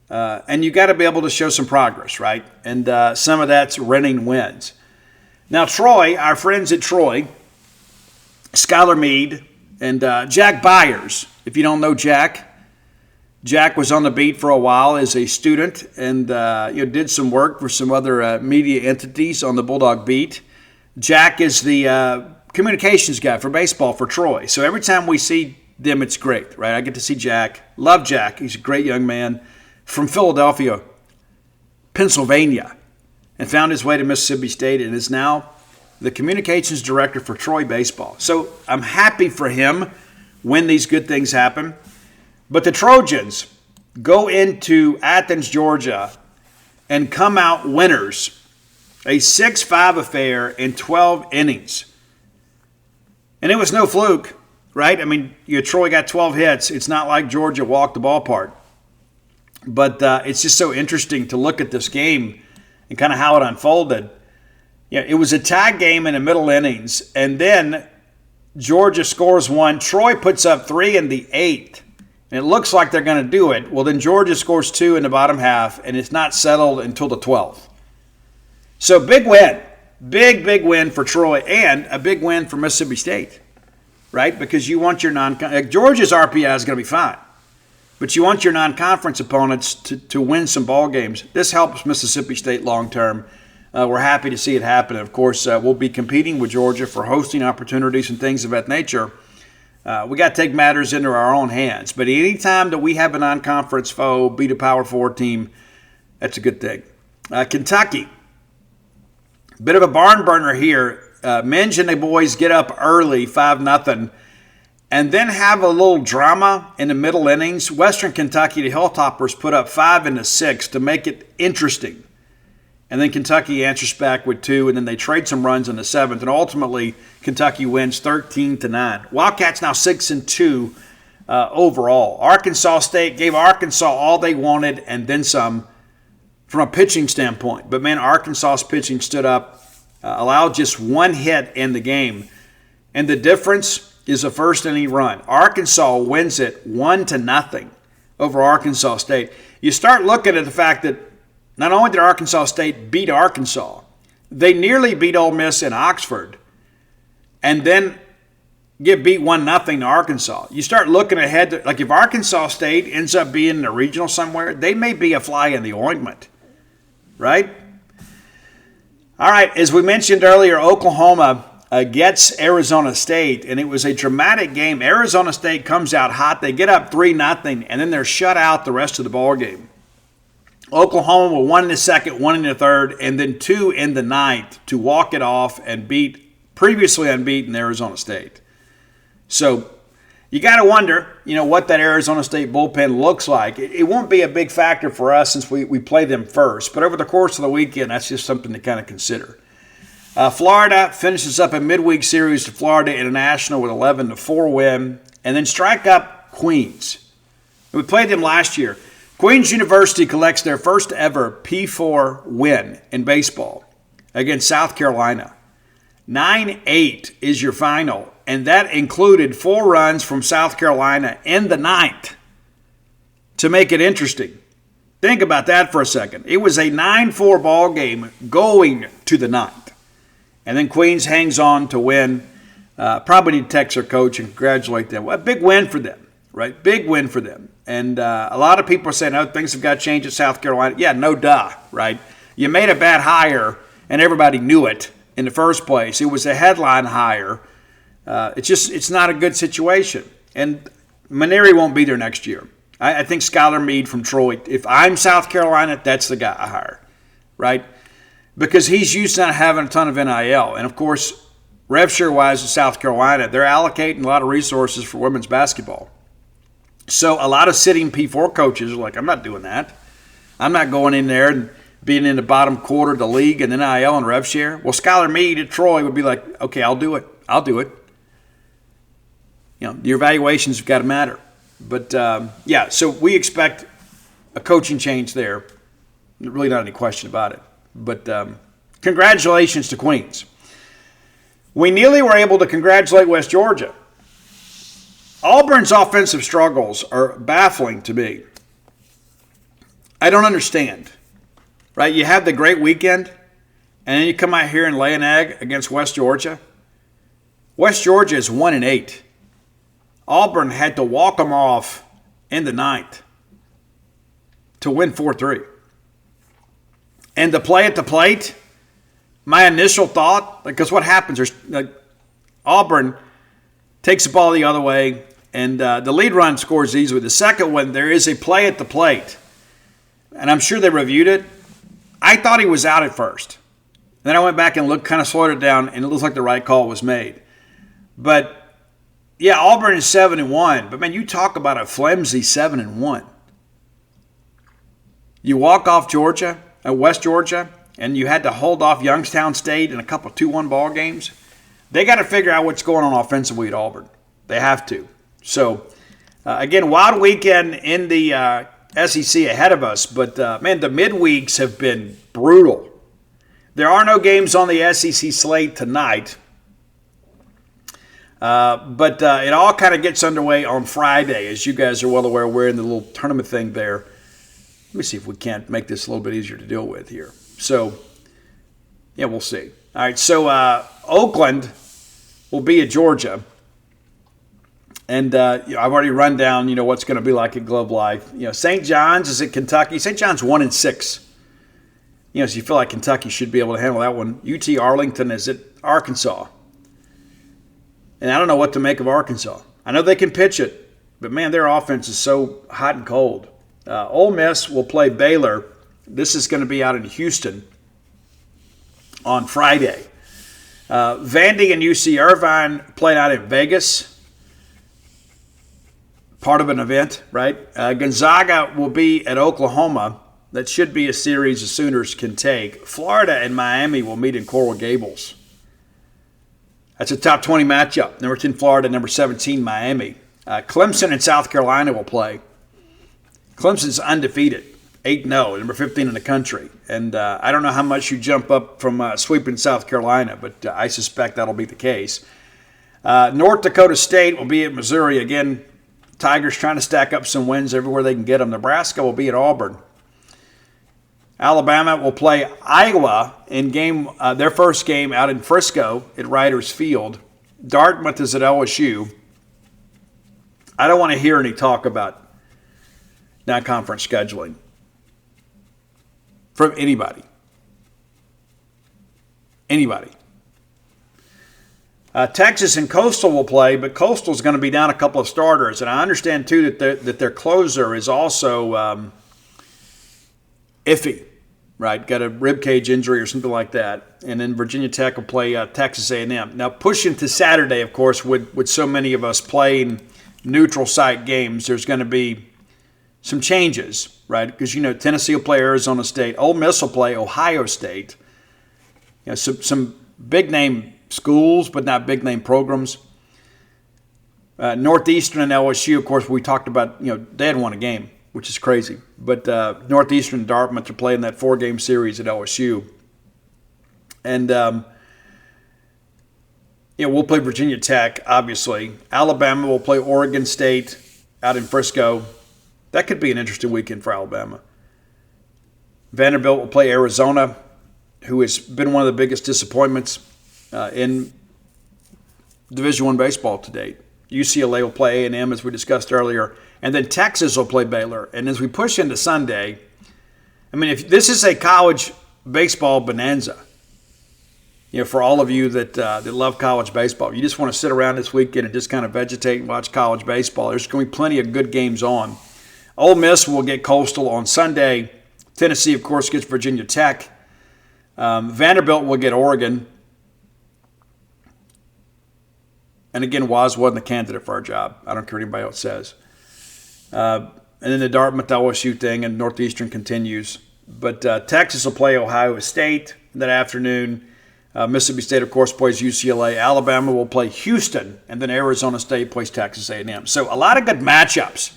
And you got to be able to show some progress, right? And some of that's renting wins. Now, Troy, our friends at Troy, Skylar Meade and Jack Byers. If you don't know Jack was on the beat for a while as a student and did some work for some other media entities on the Bulldog beat. Jack is the communications guy for baseball for Troy. So every time we see them, it's great, right? I get to see Jack. Love Jack. He's a great young man from Philadelphia, Pennsylvania, and found his way to Mississippi State and is now the communications director for Troy baseball. So I'm happy for him when these good things happen. But the Trojans go into Athens, Georgia, and come out winners. A 6-5 affair in 12 innings. And it was no fluke, right? I mean, Troy got 12 hits. It's not like Georgia walked the ballpark. But it's just so interesting to look at this game and kind of how it unfolded. It was a tie game in the middle innings. And then Georgia scores 1. Troy puts up 3 in the 8th. And it looks like they're going to do it. Well, then Georgia scores 2 in the bottom half, and it's not settled until the 12th. So big win. Big win for Troy, and a big win for Mississippi State, right? Because you want your Georgia's RPI is going to be fine, but you want your non-conference opponents to win some ball games. This helps Mississippi State long term. We're happy to see it happen. Of course, we'll be competing with Georgia for hosting opportunities and things of that nature. We got to take matters into our own hands. But anytime that we have a non-conference foe beat a Power 4 team, that's a good thing. Kentucky. Bit of a barn burner here. Minge and the boys get up early, 5-0, and then have a little drama in the middle innings. Western Kentucky, the Hilltoppers, put up 5 in the 6th to make it interesting. And then Kentucky answers back with 2, and then they trade some runs in the 7th, and ultimately Kentucky wins 13-9. Wildcats now 6-2 overall. Arkansas State gave Arkansas all they wanted and then some, from a pitching standpoint. But, man, Arkansas's pitching stood up, allowed just 1 hit in the game. And the difference is a first-inning run. Arkansas wins it 1-0 over Arkansas State. You start looking at the fact that not only did Arkansas State beat Arkansas, they nearly beat Ole Miss in Oxford and then get beat 1-0 to Arkansas. You start looking ahead to, like, if Arkansas State ends up being in a regional somewhere, they may be a fly in the ointment. Right? All right, as we mentioned earlier, Oklahoma gets Arizona State, and it was a dramatic game. Arizona State comes out hot. They get up 3-0, and then they're shut out the rest of the ball game. Oklahoma with 1 in the 2nd, 1 in the 3rd, and then 2 in the 9th to walk it off and beat previously unbeaten Arizona State. So you got to wonder, what that Arizona State bullpen looks like. It won't be a big factor for us since we play them first. But over the course of the weekend, that's just something to kind of consider. Florida finishes up a midweek series to Florida International with 11-4 win. And then strike up Queens. We played them last year. Queens University collects their first ever P4 win in baseball against South Carolina. 9-8 is your final. And that included 4 runs from South Carolina in the 9th to make it interesting. Think about that for a second. It was a 9-4 ball game going to the 9th. And then Queens hangs on to win. Probably need to text their coach and congratulate them. A big win for them, right? Big win for them. And a lot of people are saying, things have got to change at South Carolina. Yeah, no duh, right? You made a bad hire, and everybody knew it in the first place. It was a headline hire. It's not a good situation. And Maneri won't be there next year. I think Skylar Meade from Troy, if I'm South Carolina, that's the guy I hire, right? Because he's used to not having a ton of NIL. And, of course, rev share-wise in South Carolina, they're allocating a lot of resources for women's basketball. So a lot of sitting P4 coaches are like, I'm not doing that. I'm not going in there and being in the bottom quarter of the league and NIL and rev share. Well, Skylar Meade at Troy would be like, okay, I'll do it. Your evaluations have got to matter. But, so we expect a coaching change there. Really not any question about it. But congratulations to Queens. We nearly were able to congratulate West Georgia. Auburn's offensive struggles are baffling to me. I don't understand. Right? You have the great weekend, and then you come out here and lay an egg against West Georgia. West Georgia is 1-8. Auburn had to walk them off in the 9th to win 4-3. And to play at the plate, my initial thought, because what happens is Auburn takes the ball the other way, and the lead run scores easily. The second one, there is a play at the plate, and I'm sure they reviewed it. I thought he was out at first. Then I went back and looked, kind of slowed it down, and it looks like the right call was made. But yeah, Auburn is 7-1, but man, you talk about a flimsy 7-1. You walk off Georgia, West Georgia, and you had to hold off Youngstown State in a couple 2-1 ball games. They got to figure out what's going on offensively at Auburn. They have to. So, again, wild weekend in the SEC ahead of us, but man, the midweeks have been brutal. There are no games on the SEC slate tonight. But it all kind of gets underway on Friday. As you guys are well aware, we're in the little tournament thing there. Let me see if we can't make this a little bit easier to deal with here. So, yeah, we'll see. All right, so Oakland will be at Georgia. And I've already run down, what's going to be like at Globe Life. St. John's is at Kentucky. St. John's 1-6. So you feel like Kentucky should be able to handle that one. UT Arlington is at Arkansas. And I don't know what to make of Arkansas. I know they can pitch it, but, man, their offense is so hot and cold. Ole Miss will play Baylor. This is going to be out in Houston on Friday. Vandy and UC Irvine played out in Vegas. Part of an event, right? Gonzaga will be at Oklahoma. That should be a series the Sooners can take. Florida and Miami will meet in Coral Gables. That's a top 20 matchup. Number 10, Florida. Number 17, Miami. Clemson and South Carolina will play. Clemson's undefeated, 8-0, number 15 in the country. And I don't know how much you jump up from sweeping South Carolina, but I suspect that'll be the case. North Dakota State will be at Missouri. Again, Tigers trying to stack up some wins everywhere they can get them. Nebraska will be at Auburn. Alabama will play Iowa in their first game out in Frisco at Riders Field. Dartmouth is at LSU. I don't want to hear any talk about non-conference scheduling from anybody. Anybody. Texas and Coastal will play, but Coastal is going to be down a couple of starters. And I understand, too, that their closer is also iffy, right? Got a rib cage injury or something like that. And then Virginia Tech will play Texas A&M. Now, pushing to Saturday, of course, with so many of us playing neutral site games, there's going to be some changes, right? Because, Tennessee will play Arizona State. Ole Miss will play Ohio State. Some big-name schools, but not big-name programs. Northeastern and LSU, of course, we talked about, they hadn't won a game, which is crazy. But Northeastern and Dartmouth are playing that 4-game series at LSU. And, we'll play Virginia Tech, obviously. Alabama will play Oregon State out in Frisco. That could be an interesting weekend for Alabama. Vanderbilt will play Arizona, who has been one of the biggest disappointments in Division I baseball to date. UCLA will play A&M, as we discussed earlier. And then Texas will play Baylor. And as we push into Sunday, if this is a college baseball bonanza, for all of you that love college baseball, you just want to sit around this weekend and just kind of vegetate and watch college baseball. There's going to be plenty of good games on. Ole Miss will get Coastal on Sunday. Tennessee, of course, gets Virginia Tech. Vanderbilt will get Oregon. And again, Waz wasn't a candidate for our job. I don't care what anybody else says. And then the Dartmouth LSU thing, and Northeastern continues. But Texas will play Ohio State that afternoon. Mississippi State, of course, plays UCLA. Alabama will play Houston, and then Arizona State plays Texas A&M. So a lot of good matchups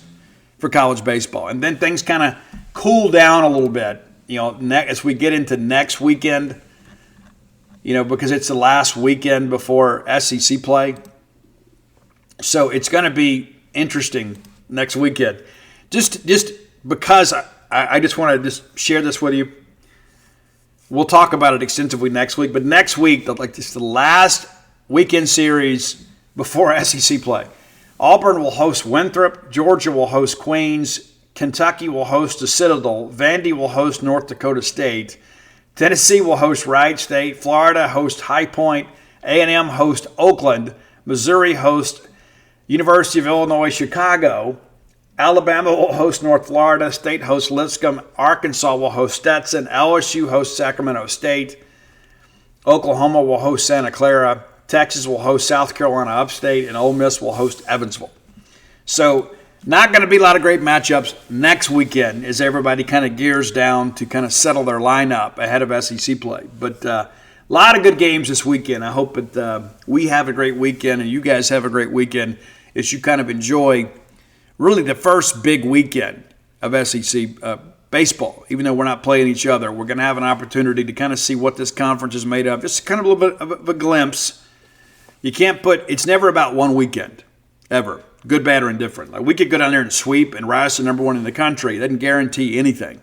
for college baseball. And then things kind of cool down a little bit, as we get into next weekend, because it's the last weekend before SEC play. So it's going to be interesting next weekend. Just because I just want to just share this with you. We'll talk about it extensively next week. But next week, the last weekend series before SEC play. Auburn will host Winthrop. Georgia will host Queens. Kentucky will host the Citadel. Vandy will host North Dakota State. Tennessee will host Wright State. Florida hosts High Point. A&M hosts Oakland. Missouri hosts University of Illinois Chicago. Alabama will host North Florida. State hosts Lipscomb. Arkansas will host Stetson. LSU hosts Sacramento State. Oklahoma will host Santa Clara. Texas will host South Carolina Upstate. And Ole Miss will host Evansville. So not going to be a lot of great matchups next weekend as everybody kind of gears down to kind of settle their lineup ahead of SEC play. But a lot of good games this weekend. I hope that we have a great weekend and you guys have a great weekend as you kind of enjoy really the first big weekend of SEC baseball. Even though we're not playing each other, we're going to have an opportunity to kind of see what this conference is made of. Just kind of a little bit of a glimpse. You can't put, it's never about one weekend, ever. Good, bad, or indifferent. Like we could go down there and sweep and rise to number one in the country. It doesn't guarantee anything.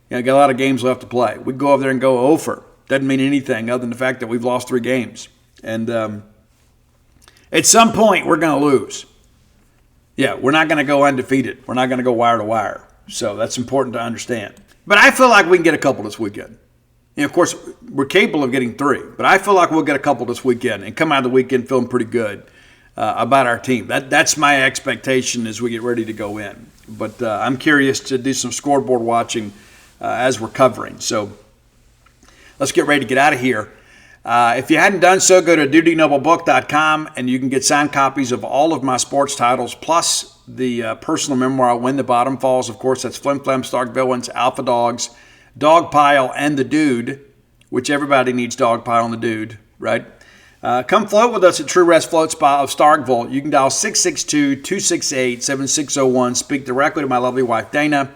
Got a lot of games left to play. We go over there and go over. Doesn't mean anything other than the fact that we've lost 3 games. And at some point, we're going to lose. Yeah, we're not going to go undefeated. We're not going to go wire to wire. So that's important to understand. But I feel like we can get a couple this weekend. Of course, we're capable of getting 3. But I feel like we'll get a couple this weekend and come out of the weekend feeling pretty good about our team. That's my expectation as we get ready to go in. But I'm curious to do some scoreboard watching as we're covering. So let's get ready to get out of here. If you hadn't done so, go to dutynoblebook.com and you can get signed copies of all of my sports titles, plus the personal memoir, When the Bottom Falls. Of course, that's Flim Flam, Stark Villains, Alpha Dogs, Dog Pile, and The Dude, which everybody needs Dog Pile and The Dude, right? Come float with us at True Rest Float Spa of Starkville. You can dial 662-268-7601. Speak directly to my lovely wife, Dana.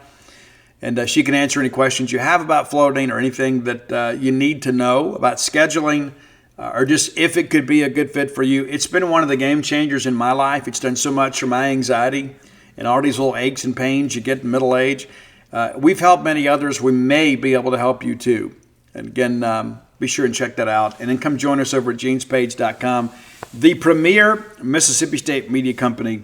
And she can answer any questions you have about floating or anything that you need to know about scheduling or just if it could be a good fit for you. It's been one of the game changers in my life. It's done so much for my anxiety and all these little aches and pains you get in middle age. We've helped many others. We may be able to help you too. And again, be sure and check that out. And then come join us over at genespage.com, the premier Mississippi State media company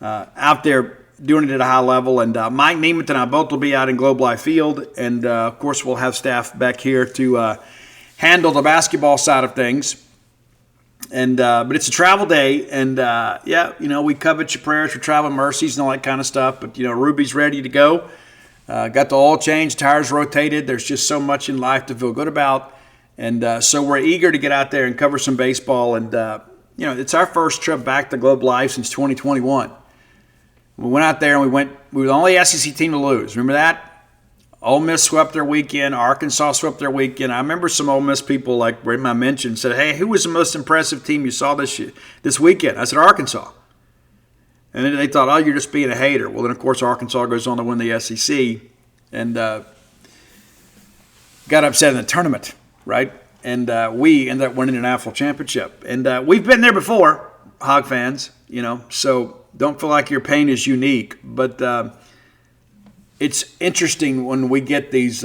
out there doing it at a high level. And Mike Nemeth and I both will be out in Globe Life Field. And, of course, we'll have staff back here to handle the basketball side of things. And but it's a travel day. And, we covet your prayers for travel mercies and all that kind of stuff. But, Ruby's ready to go. Got the oil change, tires rotated. There's just so much in life to feel good about. And so we're eager to get out there and cover some baseball. And, it's our first trip back to Globe Life since 2021. We went out there and we were the only SEC team to lose. Remember that? Ole Miss swept their weekend. Arkansas swept their weekend. I remember some Ole Miss people, like in my mention, said, hey, who was the most impressive team you saw this weekend? I said, Arkansas. And then they thought, oh, you're just being a hater. Well, then, of course, Arkansas goes on to win the SEC and got upset in the tournament, right? And we ended up winning an national championship. And we've been there before, Hog fans, so don't feel like your pain is unique. But it's interesting when we get these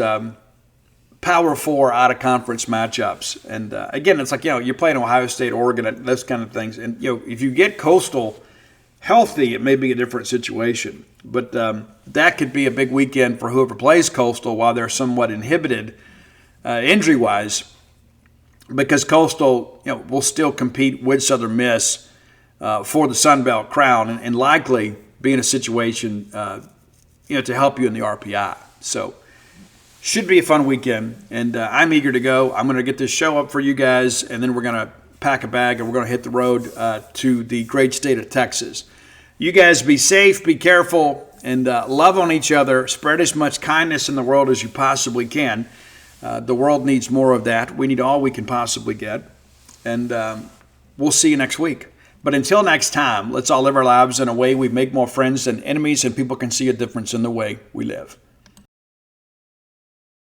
Power 4 out-of-conference matchups. And, again, it's like, you're playing Ohio State, Oregon, those kind of things. And, if you get Coastal healthy, it may be a different situation. But that could be a big weekend for whoever plays Coastal while they're somewhat inhibited injury-wise, because Coastal will still compete with Southern Miss for the Sun Belt crown and likely be in a situation to help you in the RPI. So should be a fun weekend, and I'm eager to go. I'm going to get this show up for you guys, and then we're going to pack a bag and we're going to hit the road to the great state of Texas. You guys be safe, be careful, and love on each other. Spread as much kindness in the world as you possibly can. The world needs more of that. We need all we can possibly get. And we'll see you next week. But until next time, let's all live our lives in a way we make more friends than enemies, and people can see a difference in the way we live.